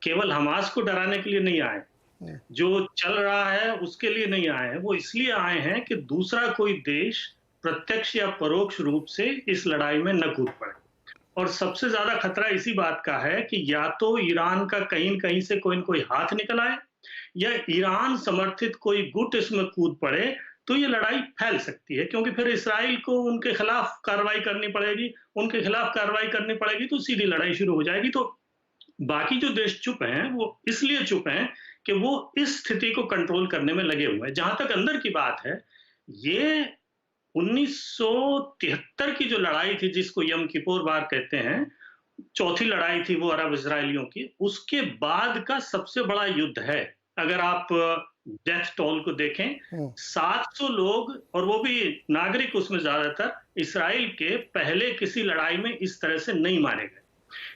केवल हमास को डराने के लिए नहीं आए, जो चल रहा है उसके लिए नहीं आए हैं। वो इसलिए आए हैं कि दूसरा कोई देश प्रत्यक्ष या परोक्ष रूप से इस लड़ाई में न कूद पड़े। और सबसे ज्यादा खतरा इसी बात का है कि या तो ईरान का कहीं न कहीं से कोई न कोई हाथ निकल आए, या ईरान समर्थित कोई गुट इसमें कूद पड़े, तो ये लड़ाई फैल सकती है। क्योंकि फिर इस्राइल को उनके खिलाफ कार्रवाई करनी पड़ेगी, उनके खिलाफ कार्रवाई करनी पड़ेगी तो सीधी लड़ाई शुरू हो जाएगी। तो बाकी जो देश चुप हैं, वो इसलिए चुप हैं कि वो इस स्थिति को कंट्रोल करने में लगे हुए हैं। जहां तक अंदर की बात है, ये 1973 की जो लड़ाई थी, जिसको यम किपोर वार कहते हैं, चौथी लड़ाई थी वो अरब इजराइलियों की, उसके बाद का सबसे बड़ा युद्ध है। अगर आप डेथ टोल को देखें, 700 लोग, और वो भी नागरिक उसमें ज्यादातर, इस्राइल के पहले किसी लड़ाई में इस तरह से नहीं मारे गए।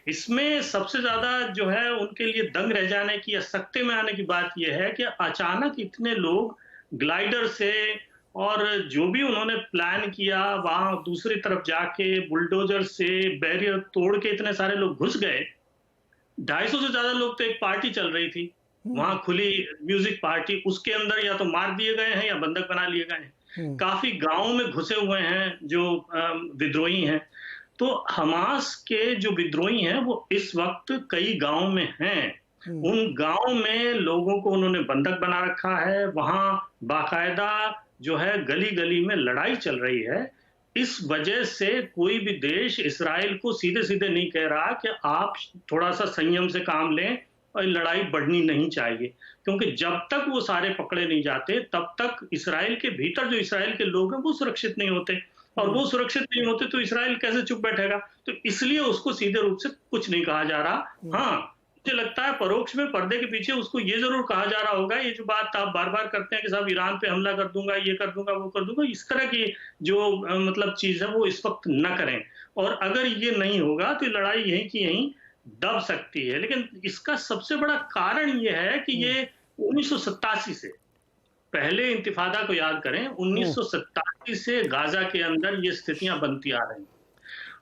इसमें सबसे ज्यादा जो है उनके लिए दंग रह जाने की या सख्ते में आने की बात यह है कि अचानक इतने लोग ग्लाइडर से, और जो भी उन्होंने प्लान किया, वहां दूसरी तरफ जाके बुलडोजर से बैरियर तोड़ के इतने सारे लोग घुस गए। 250 से ज्यादा लोग, तो एक पार्टी चल रही थी वहां, खुली म्यूजिक पार्टी, उसके अंदर या तो मार दिए गए हैं या बंधक बना लिए गए हैं। काफी गांवों में घुसे हुए हैं जो विद्रोही हैं। तो हमास के जो विद्रोही हैं वो इस वक्त कई गांव में हैं। उन गांव में लोगों को उन्होंने बंधक बना रखा है, वहां बाकायदा जो है गली गली में लड़ाई चल रही है, इस वजह से कोई भी देश इसराइल को सीधे सीधे नहीं कह रहा कि आप थोड़ा सा संयम से काम लें और लड़ाई बढ़नी नहीं चाहिए, क्योंकि जब तक वो सारे पकड़े नहीं जाते तब तक इसराइल के भीतर जो इसराइल के लोग हैं वो सुरक्षित नहीं होते, और वो सुरक्षित नहीं होते तो इसराइल कैसे चुप बैठेगा। तो इसलिए उसको सीधे रूप से कुछ नहीं कहा जा रहा। हाँ, मुझे लगता है परोक्ष में पर्दे के पीछे उसको ये जरूर कहा जा रहा होगा, ये जो बात आप बार बार करते हैं कि साहब ईरान पे हमला कर दूंगा, ये कर दूंगा, वो कर दूंगा, इस तरह की जो मतलब चीज है वो इस वक्त न करें, और अगर ये नहीं होगा तो लड़ाई यहीं की यहीं दब सकती है। लेकिन इसका सबसे बड़ा कारण ये है कि ये 1987 से पहले इंतिफादा को याद करें, 1987 से गाजा के अंदर ये स्थितियां बनती आ रही,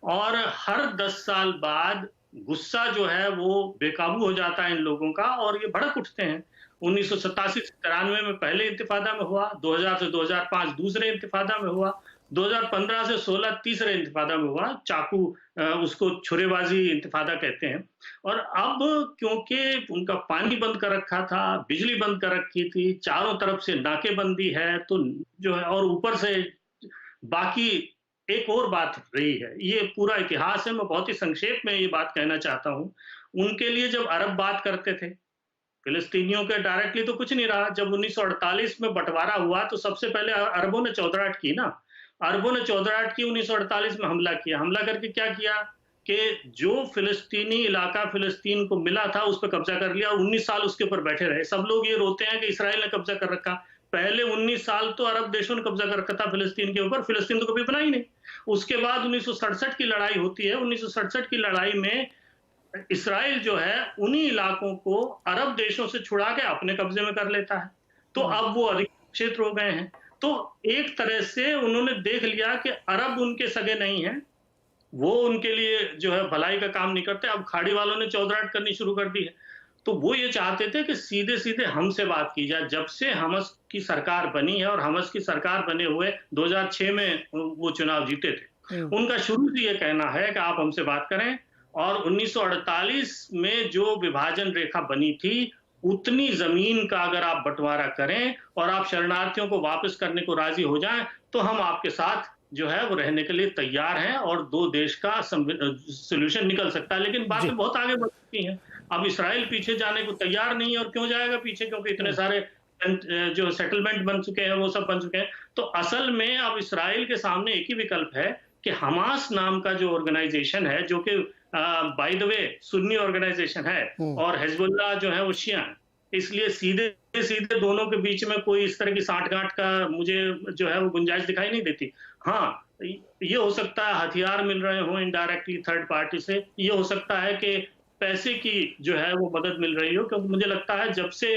और हर 10 साल बाद गुस्सा जो है वो बेकाबू हो जाता है इन लोगों का और ये भड़क उठते हैं। 1987 से 93 में पहले इंतिफादा में हुआ, 2000 से 2005 दूसरे इंतिफादा में हुआ, 2015 से 16 तीसरे इंतिफादा में हुआ, चाकू उसको छुरेबाजी इंतिफादा कहते हैं। और अब क्योंकि उनका पानी बंद कर रखा था, बिजली बंद कर रखी थी, चारों तरफ से नाकेबंदी है, तो जो है और ऊपर से बाकी एक और बात रही है, ये पूरा इतिहास है, मैं बहुत ही संक्षेप में ये बात कहना चाहता हूं। उनके लिए जब अरब बात करते थे, फिलिस्तीनियों के डायरेक्टली तो कुछ नहीं रहा। जब 1948 में बंटवारा हुआ तो सबसे पहले अरबों ने चौधराहट की ना, अरबों ने चौधराहट की, 1948 में हमला किया। हमला करके क्या किया कि जो फिलिस्तीनी इलाका फिलिस्तीन को मिला था उस पर कब्जा कर लिया और 19 साल उसके ऊपर बैठे रहे। सब लोग ये रोते हैं कि इसराइल ने कब्जा कर रखा, पहले 19 साल तो अरब देशों ने कब्जा कर रखा था फिलिस्तीन के ऊपर, फिलिस्तीन तो कभी बना ही नहीं। उसके बाद 1967 की लड़ाई होती है, 1967 की लड़ाई में इसराइल जो है उन्हीं इलाकों को अरब देशों से छुड़ा के अपने कब्जे में कर लेता है, तो अब वो अधिक क्षेत्र हो गए हैं। तो एक तरह से उन्होंने देख लिया कि अरब उनके सगे नहीं हैं, वो उनके लिए जो है भलाई का काम नहीं करते। अब खाड़ी वालों ने चौधराहट करनी शुरू कर दी है, तो वो ये चाहते थे कि सीधे सीधे हमसे बात की जाए। जब से हमास की सरकार बनी है, और हमास की सरकार बने हुए 2006 में वो चुनाव जीते थे, उनका शुरू से ये कहना है कि आप हमसे बात करें, और 1948 में जो विभाजन रेखा बनी थी उतनी जमीन का अगर आप बंटवारा करें और आप शरणार्थियों को वापस करने को राजी हो जाएं तो हम आपके साथ जो है वो रहने के लिए तैयार हैं और दो देश का सोल्यूशन निकल सकता है। लेकिन बातें बहुत आगे बढ़ चुकी हैं। अब इसराइल पीछे जाने को तैयार नहीं है, और क्यों जाएगा पीछे, क्योंकि इतने सारे जो सेटलमेंट बन चुके हैं वो सब बन चुके हैं। तो असल में अब इसराइल के सामने एक ही विकल्प है कि हमास नाम का जो ऑर्गेनाइजेशन है, जो कि by the way Sunni organisation है, और हिजबुल्लाह जो है वो शिया है, इसलिए सीधे सीधे दोनों के बीच में कोई इस तरह की साठगांठ का मुझे जो है वो गुंजाइश दिखाई नहीं देती। हाँ, ये हो सकता है हथियार मिल रहे हों इनडायरेक्टली थर्ड पार्टी से, ये हो सकता है कि पैसे की जो है वो मदद मिल रही हो, क्योंकि मुझे लगता है जब से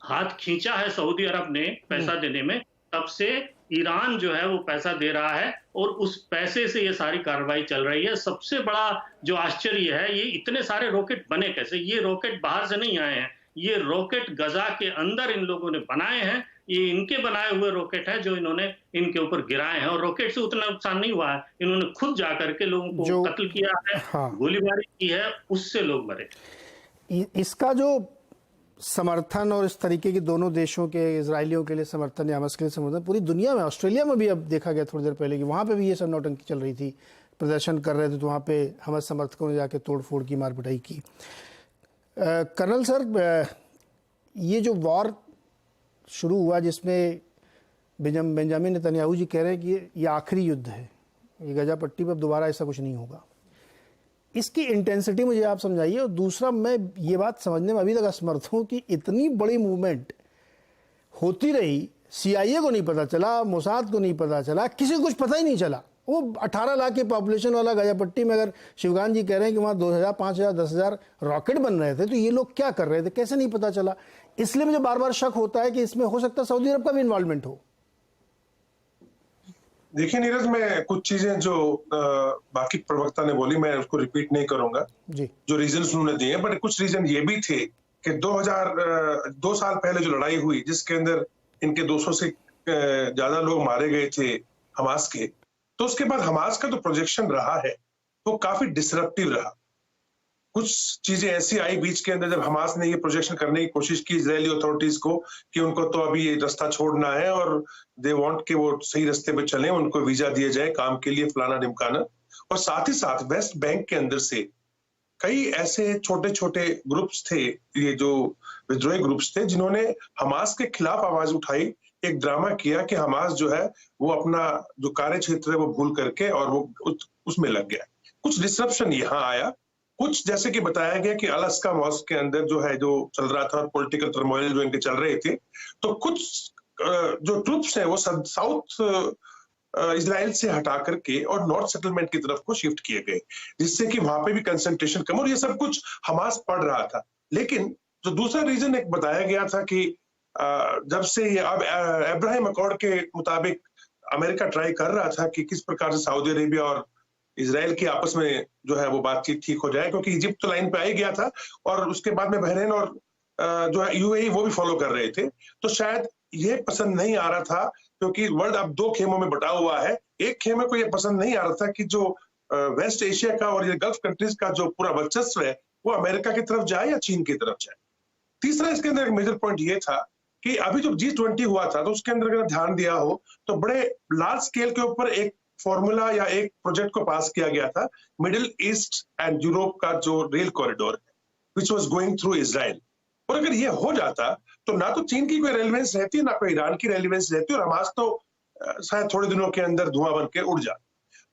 हाथ खींचा है सऊदी अरब ने पैसा देने में, तब से ईरान जो है वो पैसा दे रहा है और उस पैसे से ये सारी कार्रवाई चल रही है। सबसे बड़ा जो आश्चर्य है, ये इतने सारे रॉकेट बने कैसे? ये रॉकेट बाहर से नहीं आए हैं, ये रॉकेट गजा के अंदर इन लोगों ने बनाए हैं, ये इनके बनाए हुए रॉकेट है जो इन्होंने इनके ऊपर गिराए हैं, और रॉकेट से उतना नुकसान नहीं हुआ है, इन्होंने खुद जाकर के लोगों को कत्ल किया है, गोलीबारी की है, उससे लोग मरे। इसका जो समर्थन और इस तरीके की दोनों देशों के, इजरायलियों के लिए समर्थन या हमास के लिए समर्थन पूरी दुनिया में, ऑस्ट्रेलिया में भी अब देखा गया थोड़ी देर पहले कि वहाँ पे भी ये सब नौटंकी चल रही थी, प्रदर्शन कर रहे थे तो वहाँ पे हमास समर्थकों ने जाके तोड़ फोड़ की, मार पिटाई की। कर्नल सर, ये जो वॉर शुरू हुआ जिसमें बेंजामिन नेतन्याहू जी कह रहे हैं कि ये आखिरी युद्ध है, ये गजा पट्टी पर अब दोबारा ऐसा कुछ नहीं होगा, इसकी इंटेंसिटी मुझे आप समझाइए। और दूसरा, मैं ये बात समझने में अभी तक असमर्थ हूँ कि इतनी बड़ी मूवमेंट होती रही, CIA को नहीं पता चला, मोसाद को नहीं पता चला, किसी को कुछ पता ही नहीं चला। वो 18 लाख के पॉपुलेशन वाला गजा पट्टी में अगर शिवकांत जी कह रहे हैं कि वहाँ 2000, 5000, 10,000 रॉकेट बन रहे थे, तो ये लोग क्या कर रहे थे, कैसे नहीं पता चला? इसलिए मुझे बार बार शक होता है कि इसमें हो सकता है सऊदी अरब का भी इन्वॉल्वमेंट हो। देखिए नीरज, मैं कुछ चीजें जो बाकी प्रवक्ता ने बोली मैं उसको रिपीट नहीं करूंगा जी, जो रीजंस उन्होंने दिए, बट कुछ रीजन ये भी थे कि 2 साल पहले जो लड़ाई हुई जिसके अंदर इनके 200 से ज्यादा लोग मारे गए थे हमास के, तो उसके बाद हमास का जो प्रोजेक्शन रहा है वो काफी डिसरप्टिव रहा। कुछ चीजें ऐसी आई बीच के अंदर जब हमास ने ये प्रोजेक्शन करने की कोशिश की इजरायली अथॉरिटीज को कि उनको तो अभी ये रास्ता छोड़ना है और दे वांट कि वो सही रास्ते पे चलें, उनको वीजा दिया जाए काम के लिए, फलाना ढिमकाना। और साथ ही साथ वेस्ट बैंक के अंदर से कई ऐसे छोटे छोटे ग्रुप्स थे, ये जो विद्रोही ग्रुप्स थे, जिन्होंने हमास के खिलाफ आवाज उठाई, एक ड्रामा किया कि हमास जो है वो अपना जो कार्य क्षेत्र है वो भूल करके और वो उसमें लग गया। कुछ डिसरप्शन यहाँ आया, कुछ जैसे कि बताया गया कि अलास्का मॉस्क के अंदर जो है जो चल रहा था, पॉलिटिकल टर्मोइल जो इनके चल रहे थे, तो कुछ जो ट्रूप्स हैं वो साउथ इजराइल से हटा करके और नॉर्थ सेटलमेंट की तरफ को शिफ्ट किए गए, जिससे कि वहां पे भी कंसंट्रेशन कम, और ये सब कुछ हमास पढ़ रहा था। लेकिन जो दूसरा रीजन एक बताया गया था कि जब से ये अब अब्राहम अकॉर्ड के मुताबिक अमेरिका ट्राई कर रहा था कि किस प्रकार से सऊदी अरेबिया और इजराइल की आपस में जो है वो बातचीत ठीक हो जाए, क्योंकि इजिप्ट तो लाइन पे आ ही गया था और उसके बाद में बहरीन और जो है यूएई वो भी फॉलो कर रहे थे। तो शायद ये पसंद नहीं आ रहा था, क्योंकि वर्ल्ड अब दो खेमों में बटा हुआ है। एक खेमे को ये पसंद नहीं आ रहा था कि जो वेस्ट एशिया का और ये गल्फ कंट्रीज का जो पूरा वर्चस्व है वो अमेरिका की तरफ जाए या चीन की तरफ जाए। तीसरा इसके अंदर एक मेजर पॉइंट ये था कि अभी जब G20 हुआ था तो उसके अंदर अगर ध्यान दिया हो तो बड़े लार्ज स्केल के ऊपर एक फॉर्मूला या एक प्रोजेक्ट को पास किया गया था, मिडिल ईस्ट एंड यूरोप का जो रेल कॉरिडोर है, which was going through Israel. और अगर ये हो जाता तो ना तो चीन की कोई रेलिवेंस रहती, ना कोई ईरान की रेलिवेंस रहती, और हमास तो शायद थोड़े दिनों के अंदर धुआं बन के उड़ जाता।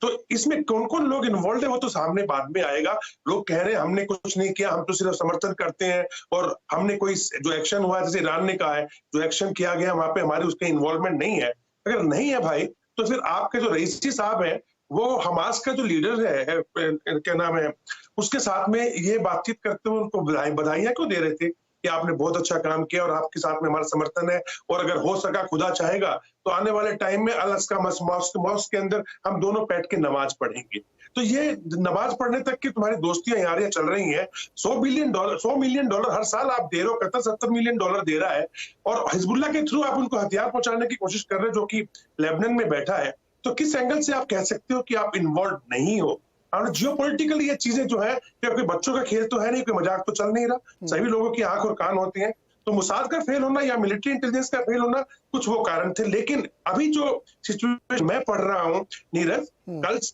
तो इसमें कौन कौन लोग इन्वॉल्व है वो तो सामने बाद में आएगा। लोग कह रहे हैं हमने कुछ नहीं किया, हम तो सिर्फ समर्थन करते हैं, और हमने कोई जो एक्शन हुआ है, जैसे ईरान ने कहा है जो एक्शन किया गया वहां पे हमारी उसके इन्वॉल्वमेंट नहीं है। अगर नहीं है भाई तो फिर आपके जो रईसी साहब हैं वो हमास का जो लीडर है क्या नाम है, उसके साथ में ये बातचीत करते हुए उनको बधाइयां क्यों दे रहे थे कि आपने बहुत अच्छा काम किया और आपके साथ में हमारा समर्थन है, और अगर हो सका खुदा चाहेगा तो आने वाले टाइम में अलास्का मॉस्क के अंदर हम दोनों बैठ के नमाज पढ़ेंगे। तो ये नमाज पढ़ने तक की तुम्हारी दोस्तियां यारियां चल रही हैं। $100 मिलियन हर साल आप दे रहे हो, कतर $70 मिलियन दे रहा है, और हिजबुल्ला के थ्रू आप उनको हथियार पहुंचाने की कोशिश कर रहे हो जो कि लेबनान में बैठा है। तो किस एंगल से आप कह सकते हो कि आप इन्वॉल्व नहीं हो? और जियोपॉलिटिकली ये चीजें जो है कि कोई बच्चों का खेल तो है नहीं, कोई मजाक तो चल नहीं रहा, सभी लोगों की आंख और कान होते हैं। तो मुसाद का फेल होना या मिलिट्री इंटेलिजेंस का फेल होना कुछ वो कारण थे। लेकिन अभी जो सिचुएशन मैं पढ़ रहा हूँ नीरज,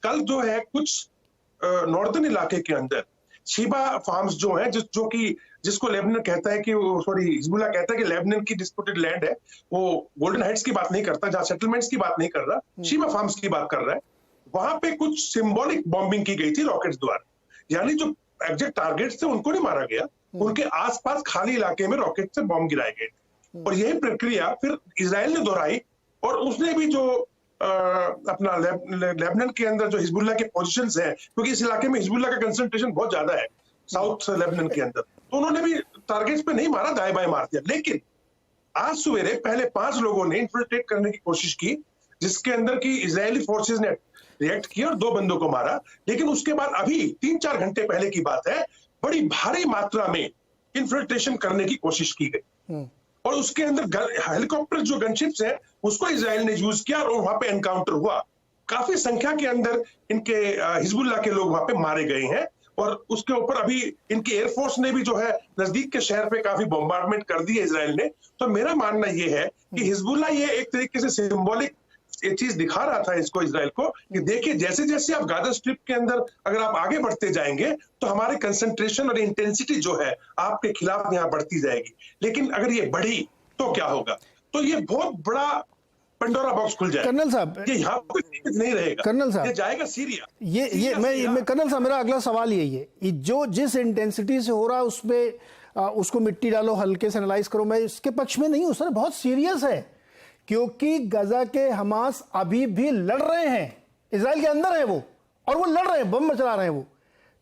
कल जो है कुछ नॉर्दर्न इलाके के अंदर शीबा फार्म्स जो है जो कि जिसको लेबनान कहता है कि हिजबुल्लाह कहता है कि लेबनान की डिस्प्यूटेड लैंड है, वो गोल्डन हाइट्स की बात नहीं करता, जहां सेटलमेंट्स की बात नहीं कर रहा, शीबा फार्म्स की बात कर रहा है। वहां पे कुछ सिंबॉलिक बॉम्बिंग की गई थी रॉकेट्स द्वारा, यानी जो एग्जैक्ट टारगेट्स थे उनको नहीं मारा गया, उनके आसपास खाली इलाके में रॉकेट से बॉम्ब गिराए गए। और यही प्रक्रिया फिर इजराइल ने दोहराई, और उसने भी जो अपना लेबनान के अंदर जो हिजबुल्लाह के पोजीशंस हैं, क्योंकि इस इलाके में हिजबुल्लाह का कंसंट्रेशन बहुत ज्यादा है साउथ लेबनान के अंदर, तो उन्होंने भी टारगेट्स पे नहीं मारा, दाएं बाएं मार दिया। लेकिन आज सवेरे पहले 5 लोगों ने इन्फिल्ट्रेट करने की कोशिश की, जिसके अंदर की इजरायली फोर्सेस ने रिएक्ट किया और 2 बंदों को मारा। लेकिन उसके बाद अभी 3-4 घंटे पहले की बात है, बड़ी भारी मात्रा में इन्फिल्ट्रेशन करने की कोशिश की गई, और उसके अंदर हेलीकॉप्टर जो गनशिप्स हैं उसको इजराइल ने यूज किया और वहां पे एनकाउंटर हुआ। काफी संख्या के अंदर इनके हिजबुल्लाह के लोग वहां पे मारे गए हैं, और उसके ऊपर अभी इनकी एयरफोर्स ने भी जो है नजदीक के शहर पे काफी बॉम्बार्डमेंट कर दी है इजराइल ने। तो मेरा मानना यह है कि हिजबुल्लाह ये एक तरीके से सिंबॉलिक ये चीज दिखा रहा था इसको, इजराइल को, कि देखिए जैसे जैसे आप गाजा स्ट्रिप के अंदर अगर आप आगे बढ़ते जाएंगे तो हमारे कंसंट्रेशन और इंटेंसिटी जो है आपके खिलाफ यहाँ बढ़ती जाएगी। लेकिन अगर ये बढ़ी तो क्या होगा? तो ये बहुत बड़ा पंडोरा बॉक्स खुल जाएगा। कर्नल साहब, ये यहाँ कोई नहीं रहेगा, कर्नल साहब, ये जाएगा सीरिया। मैं कर्नल साहब, मेरा अगला सवाल यही है, जो जिस इंटेंसिटी से हो रहा है उसमें उसको मिट्टी डालो, हल्के से एनालाइज करो, मैं इसके पक्ष में नहीं हूं सर, बहुत सीरियस है, क्योंकि गजा के हमास अभी भी लड़ रहे हैं, इजराइल के अंदर है वो, और वो लड़ रहे हैं, बम चला रहे हैं वो।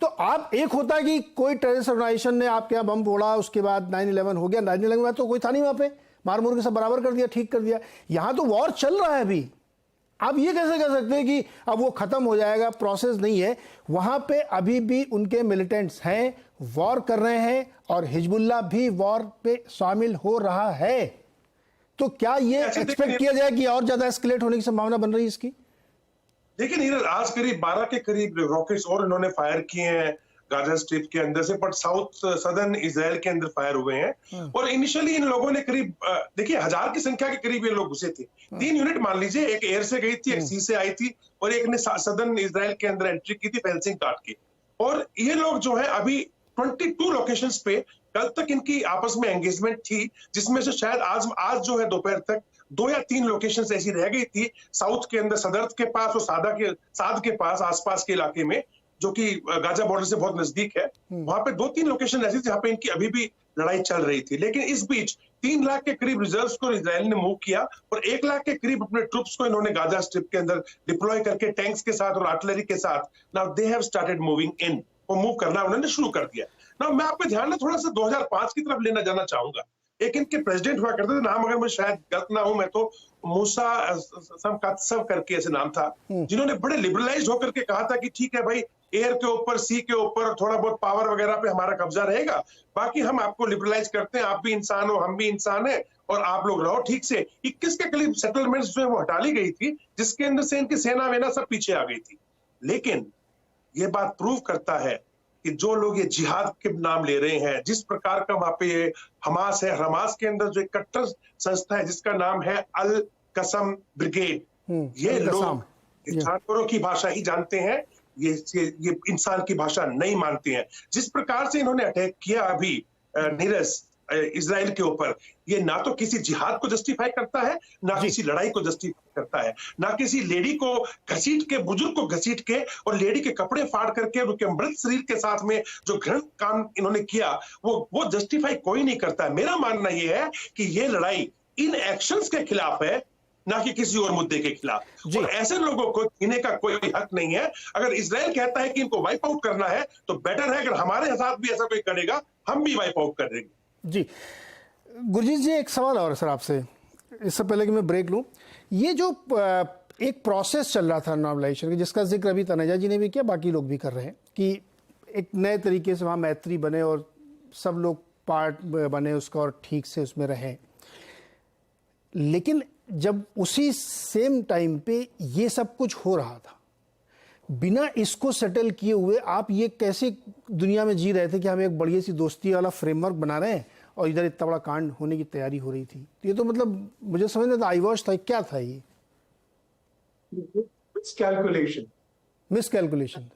तो आप एक होता है कि कोई टेररिस्ट ऑर्गेनाइजेशन ने आपके यहाँ बम फोड़ा, उसके बाद 9/11 हो गया, 9/11 में तो कोई था नहीं वहां पे, मार मुर के सब बराबर कर दिया, ठीक कर दिया। यहां तो वॉर चल रहा है अभी। आप ये कैसे कह सकते हैं कि अब वो खत्म हो जाएगा? प्रोसेस नहीं है, वहां पे अभी भी उनके मिलिटेंट्स हैं, वॉर कर रहे हैं, और हिजबुल्लाह भी वॉर पे शामिल हो रहा है। तो क्या ये एक्सपेक्ट किया जाए कि और ज्यादा एस्केलेट होने की संभावना बन रही है इसकी? देखिए नीरज, आज करीब 12 के करीब रॉकेट्स और इन्होंने फायर किए हैं गाजा स्ट्रिप के अंदर से, बट साउथ सदर्न इजराइल के अंदर फायर हुए हैं। और इनिशियली इन लोगों ने करीब देखिए 1000 की संख्या के करीब ये लोग घुसे थे। 3 यूनिट मान लीजिए, एक एयर से गई थी, एक सी से आई थी, और एक ने सदर्न इजराइल के अंदर एंट्री की थी फेंसिंग काट के। और ये लोग जो है अभी 22 लोकेशंस पे कल तक इनकी आपस में एंगेजमेंट थी, जिसमें से शायद आज जो है दोपहर तक 2 या 3 लोकेशंस ऐसी रह गई थी साउथ के अंदर, सदर्द के पास और साद के पास, आसपास के इलाके में, जो कि गाजा बॉर्डर से बहुत नजदीक है। वहां पे 2-3 लोकेशन ऐसी जहां पे इनकी अभी भी लड़ाई चल रही थी। लेकिन इस बीच 3 लाख के करीब रिजर्व्स को इजराइल ने मूव किया और 1 लाख के करीब अपने ट्रूप्स को इन्होंने गाजा स्ट्रिप के अंदर डिप्लॉय करके टैंक्स के साथ और आर्टिलरी के साथ now they have started moving in, वो मूव करना उन्होंने शुरू कर दिया। नाउ मैं आपका ध्यान ना थोड़ा सा 2005 की तरफ लेना जाना चाहूंगा। एक इनके प्रेसिडेंट हुआ करते थे, नाम अगर मैं शायद गलत ना हूं मैं तो, मूसा समकात्सव करके ऐसे नाम था, जिन्होंने बड़े लिबरलाइज्ड होकर के कहा था कि ठीक है भाई, एयर के ऊपर, सी के ऊपर थोड़ा बहुत पावर वगैरह पे हमारा कब्जा रहेगा, बाकी हम आपको लिबरलाइज करते हैं, आप भी इंसान हो, हम भी इंसान है, और आप लोग रहो ठीक से। 21 के करीब सेटलमेंट्स जो है वो हटा ली गई थी, जिसके अंदर से इनकी सेना वेना सब पीछे आ गई थी। लेकिन ये बात प्रूव करता है कि जो लोग ये जिहाद के नाम ले रहे हैं, जिस प्रकार का वहां पे ये हमास है, हमास के अंदर जो एक कट्टर संस्था है जिसका नाम है अल कसम ब्रिगेड, ये लोग जानवरों की भाषा ही जानते हैं, ये इंसान की भाषा नहीं मानते हैं। जिस प्रकार से इन्होंने अटैक किया अभी नीरज इजराइल के ऊपर, ये ना तो किसी जिहाद को जस्टिफाई करता है, ना किसी लड़ाई को जस्टिफाई करता है, ना किसी लेडी को घसीट के, बुजुर्ग को घसीट के और लेडी के कपड़े फाड़ करके उनके मृत शरीर के साथ में जो घृण काम इन्होंने किया, वो जस्टिफाई कोई नहीं करता। मेरा मानना यह है कि ये लड़ाई इन एक्शंस के खिलाफ है, ना कि किसी और मुद्दे के खिलाफ। और ऐसे लोगों को जीने का कोई हक नहीं है। अगर इजराइल कहता है कि इनको वाइप आउट करना है, तो बेटर है अगर हमारे साथ भी ऐसा कोई करेगा, हम भी वाइप आउट कर देंगे। जी गुरजीत जी, एक सवाल और सर आपसे, इससे पहले कि मैं ब्रेक लूं, ये जो एक प्रोसेस चल रहा था नॉर्मलाइजेशन का, जिसका जिक्र अभी तनेजा जी ने भी किया, बाकी लोग भी कर रहे हैं, कि एक नए तरीके से वहाँ मैत्री बने और सब लोग पार्ट बने उसका और ठीक से उसमें रहें। लेकिन जब उसी सेम टाइम पे ये सब कुछ हो रहा था, बिना इसको सेटल किए हुए आप ये कैसे दुनिया में जी रहे थे कि हम एक बढ़िया सी दोस्ती वाला फ्रेमवर्क बना रहे हैं और इधर इतना बड़ा कांड होने की तैयारी हो रही थी? तो ये तो मतलब मुझे समझ नहीं था, आईवॉश था, क्या था ये? मिसकैलकुलेशन।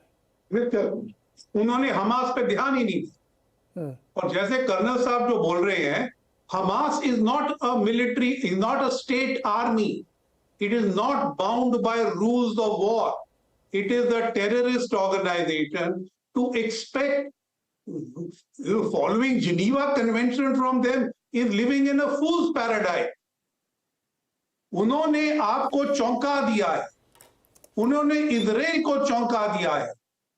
उन्होंने हमास पे ध्यान ही नहीं दिया। और जैसे कर्नल साहब जो बोल रहे हैं, Hamas is not a military, is not a state army. It is not bound by rules of war. It is a terrorist organization. To expect following Geneva Convention from them is living in a fool's paradise. उन्होंने आपको चौंका दिया है, उन्होंने Israel को चौंका दिया है।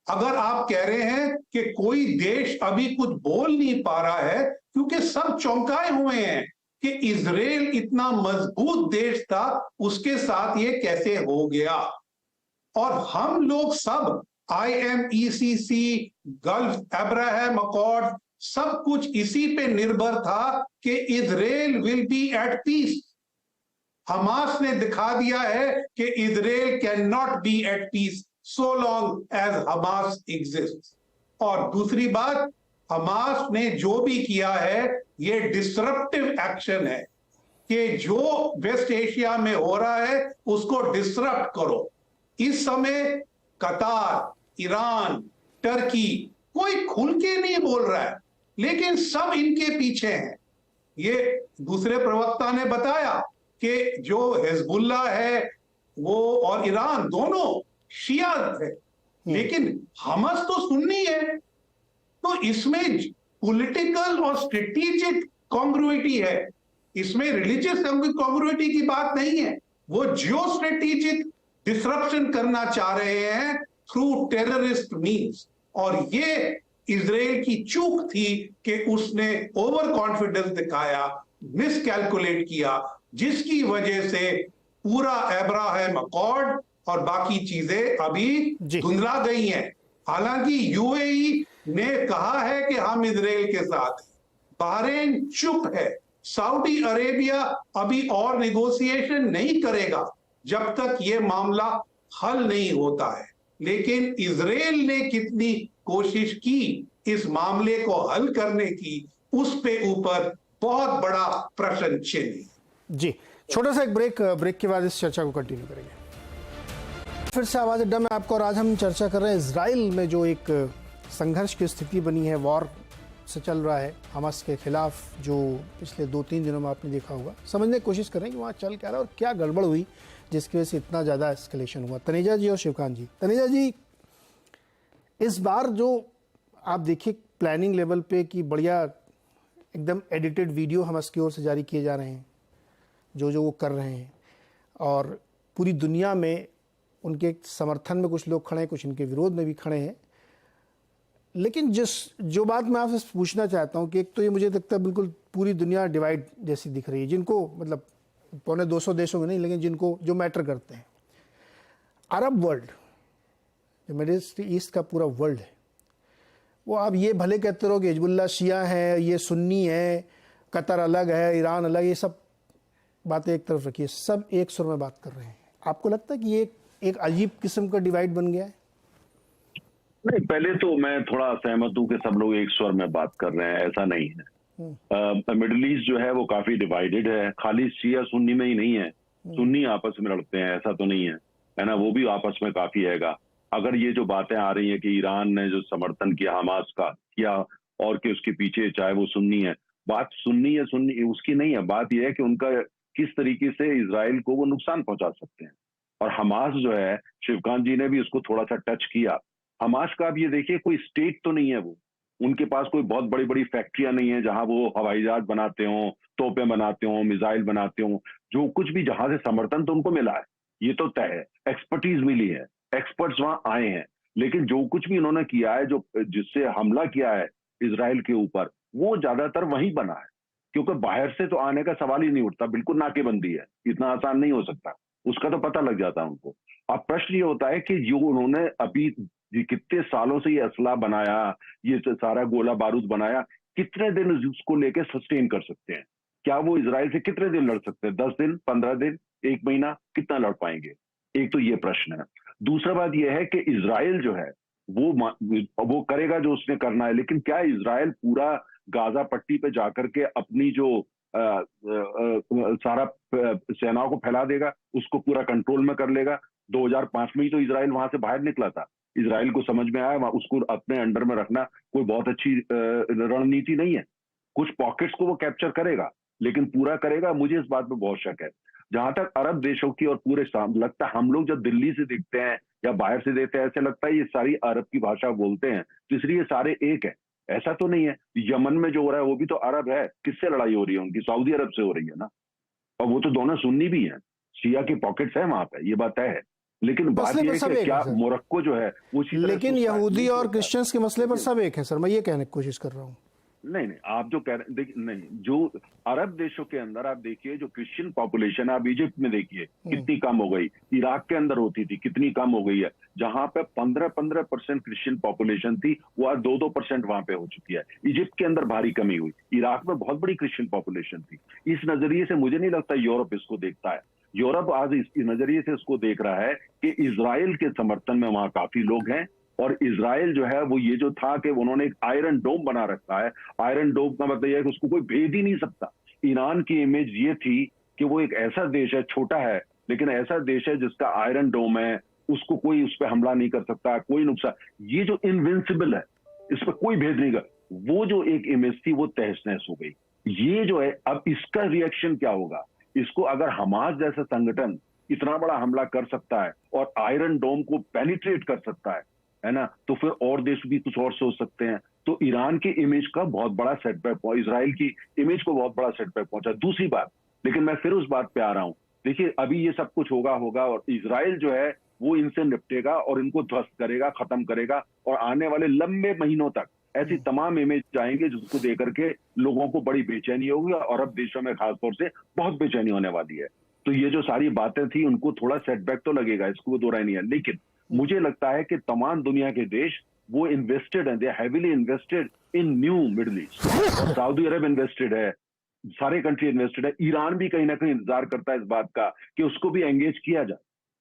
अगर आप कह रहे हैं कि कोई देश अभी कुछ बोल नहीं पा रहा है क्योंकि सब चौंकाए हुए हैं कि इजराइल इतना मजबूत देश था, उसके साथ ये कैसे हो गया। और हम लोग सब IMECC, गल्फ अब्राहम अकॉर्ड, सब कुछ इसी पे निर्भर था कि Israel will be at peace. Hamas ने दिखा दिया है कि Israel can not be at peace so long as Hamas exists। और दूसरी बात, हमास ने जो भी किया है ये डिसरप्टिव एक्शन है कि जो वेस्ट एशिया में हो रहा है उसको डिसरप्ट करो। इस समय कतार, ईरान, टर्की कोई खुल के नहीं बोल रहा है, लेकिन सब इनके पीछे हैं। ये दूसरे प्रवक्ता ने बताया कि जो हिजबुल्लाह है वो और ईरान दोनों शिया है, लेकिन हमास तो सुन्नी है। तो इसमें पॉलिटिकल और स्ट्रेटेजिक कॉन्ग्रुइटी है, इसमें रिलीजियस कॉन्ग्रुइटी की बात नहीं है। वो जियो स्ट्रेटेजिक डिसरप्शन करना चाह रहे हैं थ्रू टेररिस्ट मीन्स। और ये इजराइल की चूक थी कि उसने ओवर कॉन्फिडेंस दिखाया, मिसकैलकुलेट किया, जिसकी वजह से पूरा अब्राहम अकॉर्ड और बाकी चीजें अभी धुंधला गई हैं। हालांकि यूएई ने कहा है कि हम इजराइल के साथ हैं, बहरीन चुप है, सऊदी अरेबिया अभी और नेगोशिएशन नहीं करेगा जब तक ये मामला हल नहीं होता है। लेकिन इजराइल ने कितनी कोशिश की इस मामले को हल करने की, उस पे ऊपर बहुत बड़ा प्रश्न चिन्ह। जी, छोटा सा एक ब्रेक के बाद इस चर्चा को कंटिन्यू करेंगे। फिर से आवाज अड्डा में आपको, और आज हम चर्चा कर रहे हैं इजराइल में जो एक संघर्ष की स्थिति बनी है, वॉर से चल रहा है हमास के खिलाफ, जो पिछले 2-3 दिनों में आपने देखा होगा। समझने की कोशिश करें कि वहाँ चल क्या रहा है और क्या गड़बड़ हुई जिसकी वजह से इतना ज़्यादा एस्केलेशन हुआ। तनेजा जी और शिवकांत जी, तनेजा जी, इस बार जो आप देखिए प्लानिंग लेवल पे कि बढ़िया एकदम एडिटेड वीडियो हमास की ओर से जारी किए जा रहे हैं, जो वो कर रहे हैं, और पूरी दुनिया में उनके समर्थन में कुछ लोग खड़े हैं, कुछ इनके विरोध में भी खड़े हैं। लेकिन जो बात मैं आपसे पूछना चाहता हूं कि एक तो ये मुझे लगता है बिल्कुल पूरी दुनिया डिवाइड जैसी दिख रही है, जिनको मतलब 250 देशों में नहीं, लेकिन जिनको जो मैटर करते हैं। अरब वर्ल्ड, जो मिडिल ईस्ट का पूरा वर्ल्ड है, वो आप ये भले कहते रहो कि हिजबुल्लाह शिया है, ये सुन्नी है, कतर अलग है, ईरान अलग, ये सब बातें एक तरफ रखिए, सब एक सुर में बात कर रहे हैं। आपको लगता है कि ये एक अजीब किस्म का डिवाइड बन गया है? नहीं, पहले तो मैं थोड़ा सहमत हूं कि सब लोग एक स्वर में बात कर रहे हैं, ऐसा नहीं है। मिडिल ईस्ट जो है वो काफी डिवाइडेड है, खाली शिया सुन्नी में ही नहीं है, सुन्नी आपस में लड़ते हैं, ऐसा तो नहीं है ना, वो भी आपस में काफी हैगा। अगर ये जो बातें आ रही है कि ईरान ने जो समर्थन किया हमास का किया, और कि उसके पीछे चाहे वो सुन्नी है, बात सुन्नी या सुन्नी उसकी नहीं है, बात यह है कि उनका किस तरीके से इजराइल को वो नुकसान पहुंचा सकते हैं। और हमास जो है, शिवकांत जी ने भी उसको थोड़ा सा टच किया। हमास का अब ये देखिए कोई स्टेट तो नहीं है, वो उनके पास कोई बहुत बड़ी बड़ी फैक्ट्रियां नहीं है जहां वो हवाई जहाज बनाते हो, तोपें बनाते हो, मिसाइल बनाते हो। जो कुछ भी जहां से समर्थन तो उनको मिला है, ये तो तय है, एक्सपर्टीज मिली है, एक्सपर्ट्स वहां आए हैं, लेकिन जो कुछ भी उन्होंने किया है, जो जिससे हमला किया है इजराइल के ऊपर, वो ज्यादातर वहीं बना है, क्योंकि बाहर से तो आने का सवाल ही नहीं उठता, बिल्कुल नाकेबंदी है, इतना आसान नहीं हो सकता, उसका तो पता लग जाता है उनको। अब प्रश्न ये होता है कि जो उन्होंने अभी कितने सालों से ये असला बनाया, ये सारा गोला बारूद बनाया, कितने दिन उसको लेके सस्टेन कर सकते हैं? क्या वो इजराइल से कितने दिन लड़ सकते हैं? 10 दिन, 15 दिन, 1 महीना, कितना लड़ पाएंगे? एक तो ये प्रश्न है। दूसरा बात यह है कि इजराइल जो है वो करेगा जो उसने करना है, लेकिन क्या इजराइल पूरा गाजा पट्टी पे जाकर के अपनी जो सारा सेनाओं को फैला देगा, उसको पूरा कंट्रोल में कर लेगा? 2005 में ही तो इजराइल वहां से बाहर निकला था। इजराइल को समझ में आया उसको अपने अंडर में रखना कोई बहुत अच्छी रणनीति नहीं है। कुछ पॉकेट्स को वो कैप्चर करेगा, लेकिन पूरा करेगा, मुझे इस बात पे बहुत शक है। जहां तक अरब देशों की और पूरे लगता है, हम लोग जब दिल्ली से देखते हैं या बाहर से देखते हैं, ऐसे लगता है ये सारी अरब की भाषा बोलते हैं, तो इसलिए ये सारे एक है। ऐसा तो नहीं है। यमन में जो हो रहा है वो भी तो अरब है, किससे लड़ाई हो रही है उनकी? सऊदी अरब से हो रही है ना, और वो तो दोनों सुन्नी भी हैं, शिया की पॉकेट्स है वहां पे, ये बात है। लेकिन बात यह है कि क्या मोरक्को जो है वो, लेकिन यहूदी और क्रिश्चियंस के मसले पर सब एक है सर, मैं ये कहने की कोशिश कर रहा हूँ। नहीं, आप जो कह रहे हैं, देखिए, नहीं, जो अरब देशों के अंदर आप देखिए, जो क्रिश्चियन पॉपुलेशन है, आप इजिप्ट में देखिए कितनी कम हो गई, इराक के अंदर होती थी कितनी कम हो गई है, जहां पे 15% क्रिश्चियन पॉपुलेशन थी, वो आज 2% वहां पे हो चुकी है। इजिप्ट के अंदर भारी कमी हुई, इराक में बहुत बड़ी क्रिश्चियन पॉपुलेशन थी। इस नजरिए से मुझे नहीं लगता यूरोप इसको देखता है। यूरोप आज इस नजरिए से उसको देख रहा है कि इजराइल के समर्थन में वहां काफी लोग हैं, और इजराइल जो है वो ये जो था कि उन्होंने एक आयरन डोम बना रखा है। आयरन डोम का मतलब यह है कि उसको कोई भेद ही नहीं सकता। ईरान की इमेज ये थी कि वो एक ऐसा देश है, छोटा है, लेकिन ऐसा देश है जिसका आयरन डोम है, उसको कोई उस पर हमला नहीं कर सकता, कोई नुकसान, ये जो इनविंसिबल है, इस पर कोई भेद नहीं कर, वो जो एक इमेज थी वो तहस नहस हो गई। ये जो है, अब इसका रिएक्शन क्या होगा? इसको अगर हमास जैसा संगठन इतना बड़ा हमला कर सकता है और आयरन डोम को पेनिट्रेट कर सकता है ना, तो फिर और देश भी कुछ और सोच सकते हैं। तो ईरान की इमेज का बहुत बड़ा सेटबैक, इजराइल की इमेज को बहुत बड़ा सेटबैक पहुंचा। दूसरी बात, लेकिन मैं फिर उस बात पे आ रहा हूं, देखिए अभी ये सब कुछ होगा और इजराइल जो है वो इनसे निपटेगा और इनको ध्वस्त करेगा, खत्म करेगा, और आने वाले लंबे महीनों तक ऐसी तमाम इमेज आएंगे जिसको देख करके लोगों को बड़ी बेचैनी होगी, और अरब देशों में खासतौर से बहुत बेचैनी होने वाली है। तो ये जो सारी बातें थी, उनको थोड़ा सेटबैक तो लगेगा, इसको दो राय नहीं है, लेकिन मुझे लगता है कि तमाम दुनिया के देश वो इन्वेस्टेड हैं, they heavily invested in new middle east. Saudi Arabia invested है, सारे कंट्री इन्वेस्टेड है। ईरान भी कहीं ना कहीं इंतजार करता है इस बात का कि उसको भी एंगेज किया जाए,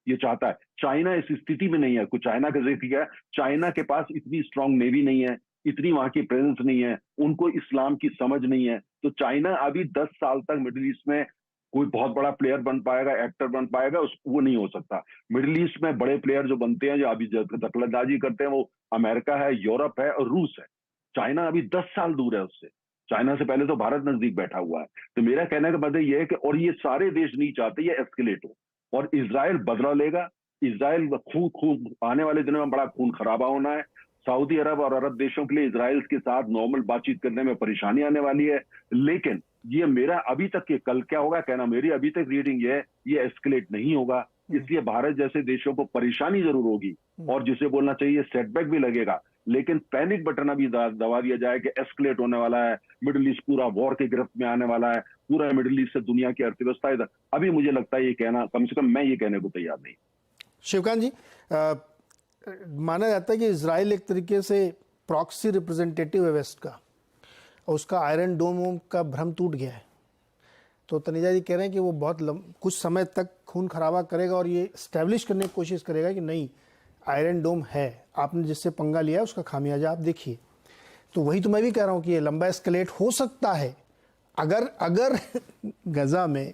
ये चाहता है। चाइना इस स्थिति में नहीं है। कुछ चाइना का जिक्र किया, चाइना के पास इतनी स्ट्रांग नेवी नहीं है, इतनी वहां की प्रेजेंस नहीं है, उनको इस्लाम की समझ नहीं है। तो चाइना अभी 10 साल तक मिडिल ईस्ट में कोई बहुत बड़ा प्लेयर बन पाएगा, एक्टर बन पाएगा, वो नहीं हो सकता। मिडिल ईस्ट में बड़े प्लेयर जो बनते हैं, जो अभी दखलंदाजी करते हैं, वो अमेरिका है, यूरोप है और रूस है। चाइना अभी 10 साल दूर है उससे। चाइना से पहले तो भारत नजदीक बैठा हुआ है। तो मेरा कहने का मतलब ये है कि और ये सारे देश नहीं चाहते ये एस्केलेट हो, और इजराइल बदला लेगा। इजराइल खून आने वाले दिनों में बड़ा खून खराबा होना है। सऊदी अरब और अरब देशों के लिए इजराइल के साथ नॉर्मल बातचीत करने में परेशानी आने वाली है। लेकिन ये मेरा अभी तक के कल क्या होगा कहना, मेरी अभी तक रीडिंग ये है, ये एस्केलेट नहीं होगा। इसलिए भारत जैसे देशों को परेशानी जरूर होगी, और जिसे बोलना चाहिए सेटबैक भी लगेगा, लेकिन पैनिक बटन अभी दबा दिया जाए कि एस्केलेट होने वाला है, मिडिल ईस्ट पूरा वॉर के गिरफ्त में आने वाला है, पूरा मिडिल ईस्ट से दुनिया की अर्थव्यवस्था इधर। अभी मुझे लगता है ये कहना, कम से कम मैं ये कहने को तैयार नहीं। शिवकांत जी, माना जाता है कि इजराइल एक तरीके से प्रॉक्सी रिप्रेजेंटेटिव है वेस्ट का, और उसका आयरन डोम का भ्रम टूट गया है। तो तनीजा जी कह रहे हैं कि वो बहुत कुछ समय तक खून खराबा करेगा और ये स्टैब्लिश करने की कोशिश करेगा कि नहीं, आयरन डोम है, आपने जिससे पंगा लिया उसका खामियाजा आप देखिए। तो वही तो मैं भी कह रहा हूँ कि ये लंबा एस्केलेट हो सकता है अगर गजा में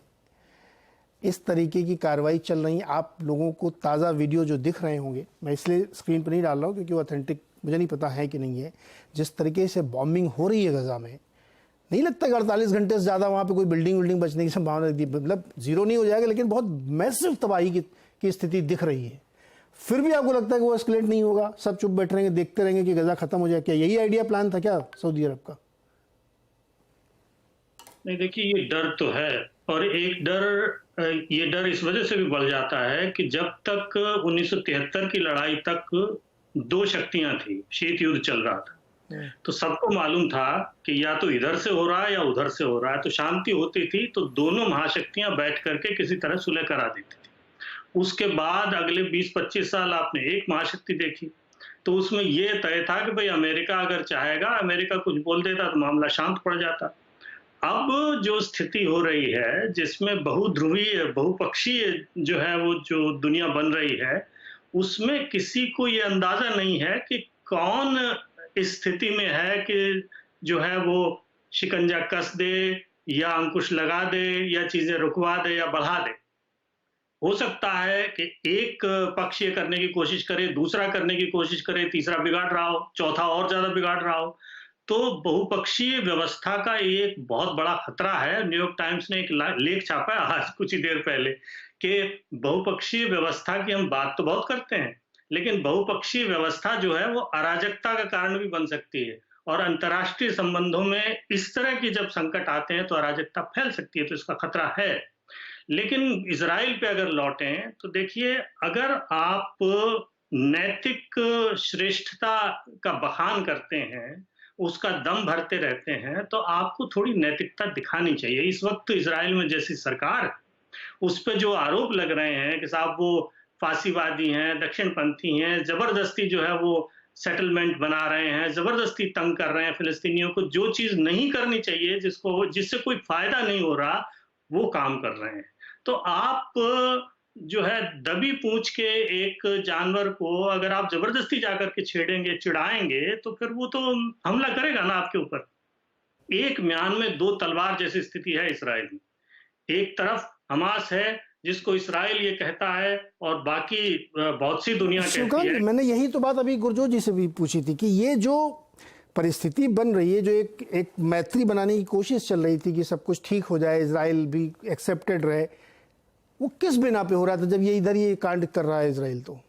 इस तरीके की कार्रवाई चल रही है। आप लोगों को ताज़ा वीडियो जो दिख रहे होंगे, मैं इसलिए स्क्रीन पर नहीं डाल रहा हूँ क्योंकि वो ऑथेंटिक मुझे नहीं पता है कि नहीं है, जिस तरीके से बॉम्बिंग हो रही है गजा में, नहीं लगता कि 48 घंटे से ज़्यादा वहाँ पे कोई बिल्डिंग बचने की संभावना, मतलब जीरो नहीं हो जाएगा, लेकिन बहुत मैसिव तबाही की स्थिति दिख रही है। फिर भी आपको लगता है कि वो एस्केलेट नहीं होगा, सब चुप बैठ रहेंगे, देखते रहेंगे कि गजा खत्म हो जाए? क्या यही आइडिया प्लान था क्या सऊदी अरब का? नहीं, देखिए ये डर तो है, और ये डर इस वजह से भी बढ़ जाता है कि जब तक 1973 की लड़ाई तक 2 शक्तियां थी, शीत युद्ध चल रहा था, तो सबको मालूम था कि या तो इधर से हो रहा है या उधर से हो रहा है। तो शांति होती थी तो दोनों महाशक्तियां बैठ करके किसी तरह सुलह करा देती थी। उसके बाद अगले 20-25 साल आपने एक महाशक्ति देखी, तो उसमें यह तय था कि भाई अमेरिका अगर चाहेगा, अमेरिका कुछ बोल देता तो मामला शांत पड़ जाता। अब जो स्थिति हो रही है, जिसमें बहुध्रुवीय, बहुपक्षीय जो है वो जो दुनिया बन रही है, उसमें किसी को ये अंदाजा नहीं है कि कौन इस स्थिति में है कि जो है वो शिकंजा कस दे या अंकुश लगा दे या चीजें रुकवा दे या बढ़ा दे। हो सकता है कि एक पक्ष ये करने की कोशिश करे, दूसरा करने की कोशिश करे, तीसरा बिगाड़ रहा हो, चौथा और ज्यादा बिगाड़ रहा हो। तो बहुपक्षीय व्यवस्था का एक बहुत बड़ा खतरा है। न्यूयॉर्क टाइम्स ने एक लेख छापा है आज कुछ ही देर पहले कि बहुपक्षीय व्यवस्था की हम बात तो बहुत करते हैं, लेकिन बहुपक्षीय व्यवस्था जो है वो अराजकता का कारण भी बन सकती है, और अंतर्राष्ट्रीय संबंधों में इस तरह की जब संकट आते हैं तो अराजकता फैल सकती है, तो इसका खतरा है। लेकिन इजराइल पे अगर लौटें तो देखिए, अगर आप नैतिक श्रेष्ठता का बखान करते हैं, उसका दम भरते रहते हैं, तो आपको थोड़ी नैतिकता दिखानी चाहिए। इस वक्त इजराइल में जैसी सरकार, उस पर जो आरोप लग रहे हैं कि साहब वो फांसीवादी हैं, दक्षिणपंथी हैं, जबरदस्ती जो है वो सेटलमेंट बना रहे हैं, जबरदस्ती तंग कर रहे हैं फिलिस्तीनियों को, जो चीज नहीं करनी चाहिए, जिससे कोई फायदा नहीं हो रहा, वो काम कर रहे हैं। तो आप जो है दबी पूंछ के एक जानवर को अगर आप जबरदस्ती जाकर के छेड़ेंगे, चिढ़ाएंगे, तो फिर वो तो हमला करेगा ना आपके ऊपर। एक म्यान में 2 तलवार जैसी स्थिति है इजराइल में। एक तरफ हमास है जिसको इजराइल ये कहता है, और बाकी बहुत सी दुनिया कहती है। मैंने यही तो बात अभी गुरजोत जी से भी पूछी थी कि ये जो परिस्थिति बन रही है, जो एक मैत्री बनाने की कोशिश चल रही थी कि सब कुछ ठीक हो जाए, इजराइल भी एक्सेप्टेड रहे, वो किस बिना पे हो रहा था? जब ये इधर ये कांड कर रहा है इजराइल, तो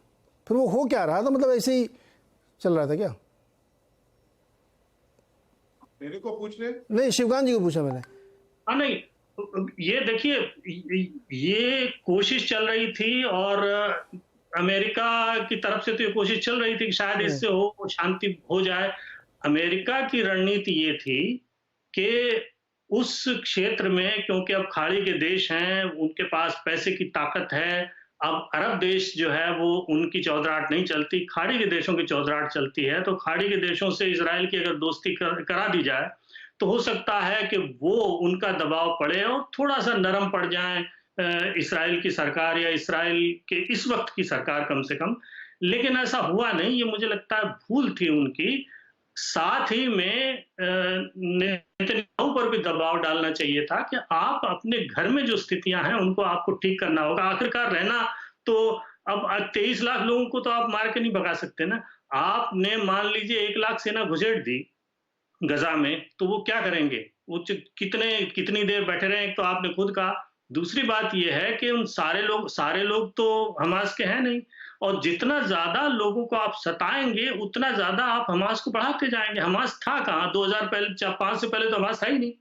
फिर वो हो क्या रहा था? मतलब ऐसे ही चल रहा था क्या? मेरे को पूछ रहे? नहीं, शिवकांत जी को पूछा मैंने। हाँ, नहीं, ये देखिए, ये कोशिश चल रही थी, और अमेरिका की तरफ से तो ये कोशिश चल रही थी कि शायद इससे हो शांति हो जाए। अमेरिका की रणनीति ये थी कि उस क्षेत्र में, क्योंकि अब खाड़ी के देश हैं, उनके पास पैसे की ताकत है, अब अरब देश जो है वो उनकी चौधराहट नहीं चलती, खाड़ी के देशों की चौधराहट चलती है। तो खाड़ी के देशों से इजराइल की अगर दोस्ती करा दी जाए, तो हो सकता है कि वो उनका दबाव पड़े और थोड़ा सा नरम पड़ जाए, इसराइल की सरकार या इसराइल के इस वक्त की सरकार कम से कम, लेकिन ऐसा हुआ नहीं। ये मुझे लगता है भूल थी उनकी। साथ ही में नेतन्याहू पर भी दबाव डालना चाहिए था कि आप अपने घर में जो स्थितियां हैं उनको आपको ठीक करना होगा। आखिरकार रहना तो अब 23 लाख लोगों को तो आप मार के नहीं भगा सकते ना। आपने मान लीजिए 1 लाख सेना घुसेड़ दी गजा में, तो वो क्या करेंगे? वो कितनी देर बैठे रहे? एक तो आपने खुद कहा। दूसरी बात यह है कि उन सारे लोग तो हमास के हैं नहीं, और जितना ज्यादा लोगों को आप सताएंगे उतना ज्यादा आप हमास को बढ़ाते जाएंगे। हमास था कहाँ? 2005 से पहले तो हमास था ही नहीं।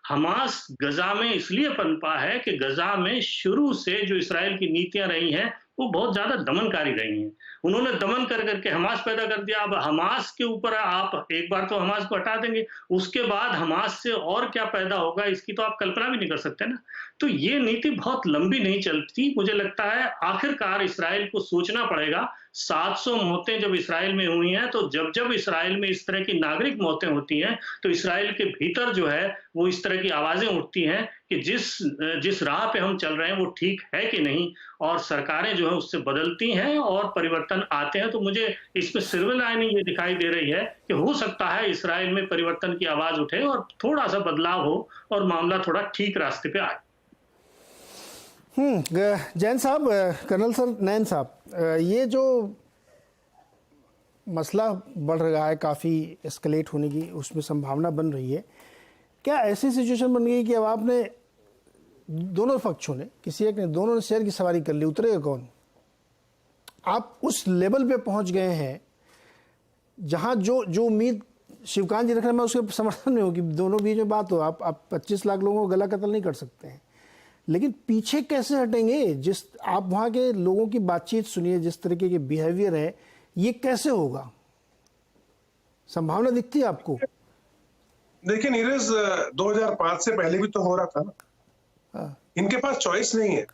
हमास गजा में इसलिए पनपा है कि गजा में शुरू से जो इसराइल की नीतियां रही हैं वो बहुत ज्यादा दमनकारी रही हैं। उन्होंने दमन कर करके हमास पैदा कर दिया। अब हमास के ऊपर आप एक बार तो हमास को हटा देंगे, उसके बाद हमास से और क्या पैदा होगा इसकी तो आप कल्पना भी नहीं कर सकते ना। तो ये नीति बहुत लंबी नहीं चलती। मुझे लगता है आखिरकार इसराइल को सोचना पड़ेगा। 700 मौतें जब इसराइल में हुई हैं, तो जब इसराइल में इस तरह की नागरिक मौतें होती हैं तो इसराइल के भीतर जो है वो इस तरह की आवाजें उठती हैं कि जिस राह पे हम चल रहे हैं वो ठीक है कि नहीं, और सरकारें जो है उससे बदलती हैं और परिवर्तन आते हैं। तो मुझे इसमें सिल्वर लाइनिंग ये दिखाई दे रही है कि हो सकता है इसराइल में परिवर्तन की आवाज उठे और थोड़ा सा बदलाव हो और मामला थोड़ा ठीक रास्ते पे आए। जैन साहब, कर्नल सर नैन साहब, ये जो मसला बढ़ रहा है, काफ़ी एस्केलेट होने की उसमें संभावना बन रही है, क्या ऐसी सिचुएशन बन गई कि अब आपने दोनों पक्षों ने, किसी एक ने, दोनों ने शेर की सवारी कर ली, उतरेगा कौन? आप उस लेवल पे पहुंच गए हैं जहां जो उम्मीद शिवकांत जी रख रहे हैं, मैं उसके समर्थन में हूँ कि दोनों बीच में बात हो। आप 25 लाख लोगों को गला कत्ल नहीं कर सकते हैं, लेकिन पीछे कैसे हटेंगे? जिस आप वहां के लोगों की बातचीत सुनिए, जिस तरीके के बिहेवियर है, ये कैसे होगा? संभावना दिखती है आपको? देखिए नीरज, 2005 से पहले भी तो हो रहा था ना। इनके पास चॉइस नहीं है,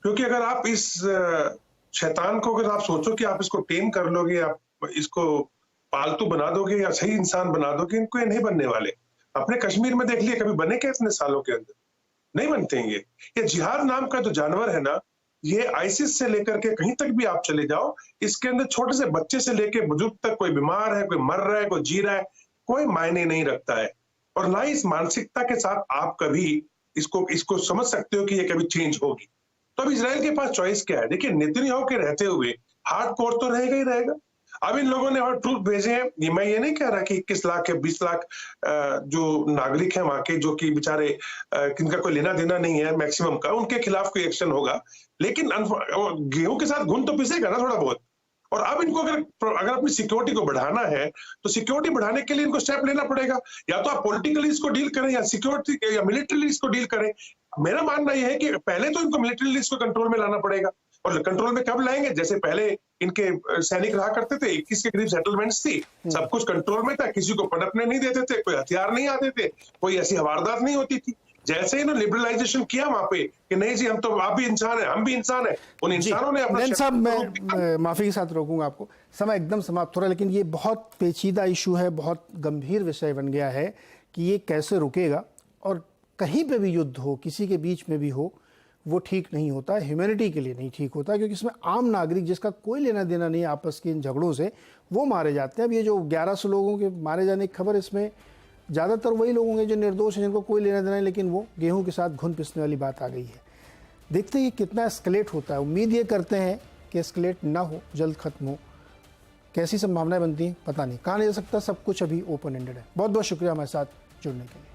क्योंकि अगर आप इस शैतान को अगर आप सोचो कि आप इसको टेम कर लोगे, आप इसको पालतू बना दोगे या सही इंसान बना दोगे, इनको ये नहीं बनने वाले। अपने कश्मीर में देख लिए, कभी बने क्या इतने सालों के अंदर? नहीं बनते हैं ये जिहाद नाम का जो जानवर है ना, ये आईसिस से लेकर के कहीं तक भी आप चले जाओ, इसके अंदर छोटे से बच्चे से लेकर बुजुर्ग तक, कोई बीमार है, कोई मर रहा है, कोई जी रहा है, कोई मायने नहीं रखता है। और ना ही इस मानसिकता के साथ आप कभी इसको समझ सकते हो कि ये कभी चेंज होगी। तो अब इजराइल के पास चॉइस क्या है? देखिए, नेतन्याहू के रहते हुए हार्ड कोर तो रहेगा ही रहेगा। अब इन लोगों ने और ट्रूप भेजे हैं। मैं ये नहीं कह रहा कि 21 लाख या 20 लाख जो नागरिक हैं वहां के, जो कि बेचारे किनका कोई लेना देना नहीं है मैक्सिमम का, उनके खिलाफ कोई एक्शन होगा, लेकिन गेहूं के साथ घुन तो पिसेगा ना थोड़ा बहुत। और अब इनको अगर अपनी सिक्योरिटी को बढ़ाना है तो सिक्योरिटी बढ़ाने के लिए इनको स्टेप लेना पड़ेगा। या तो आप पॉलिटिकली इसको डील करें या सिक्योरिटी या मिलिट्रीली इसको डील करें। मेरा मानना यह है कि पहले तो इनको मिलिट्रीली इसको कंट्रोल में लाना पड़ेगा। और कंट्रोल में कब लाएंगे? जैसे पहले इनके सैनिक रहा करते थे, 21 के करीब सेटलमेंट्स थी, सब कुछ कंट्रोल में था, किसी को पनपने नहीं देते थे, कोई हथियार नहीं आते थे, कोई ऐसी वारदात नहीं होती थी। जैसे ही ना लिबरलाइजेशन किया वहां पे कि नहीं जी, हम तो आप भी इंसान है, हम भी इंसान है, उन इंसानों ने अपना। साहब, मैं माफी के साथ रोकूंगा आपको, समय एकदम समाप्त हो रहा है, लेकिन ये बहुत पेचीदा इशू है, बहुत गंभीर विषय बन गया है कि ये कैसे रुकेगा। और कहीं पे भी युद्ध हो, किसी के बीच में भी हो, वो ठीक नहीं होता, ह्यूमैनिटी के लिए नहीं ठीक होता, क्योंकि इसमें आम नागरिक जिसका कोई लेना देना नहीं आपस के इन झगड़ों से, वो मारे जाते हैं। अब ये जो 1100 लोगों के मारे जाने की खबर, इसमें ज़्यादातर वही लोग होंगे जो निर्दोष हैं, जिनको कोई लेना देना नहीं, लेकिन वो गेहूं के साथ घुन पिसने वाली बात आ गई है। देखते हैं कितना एस्केलेट होता है। उम्मीद ये करते हैं कि एस्केलेट ना हो, जल्द खत्म हो। कैसी संभावनाएं बनती हैं पता नहीं, कहा नहीं जा सकता, सब कुछ अभी ओपन एंडेड है। बहुत बहुत शुक्रिया हमारे साथ जुड़ने के लिए।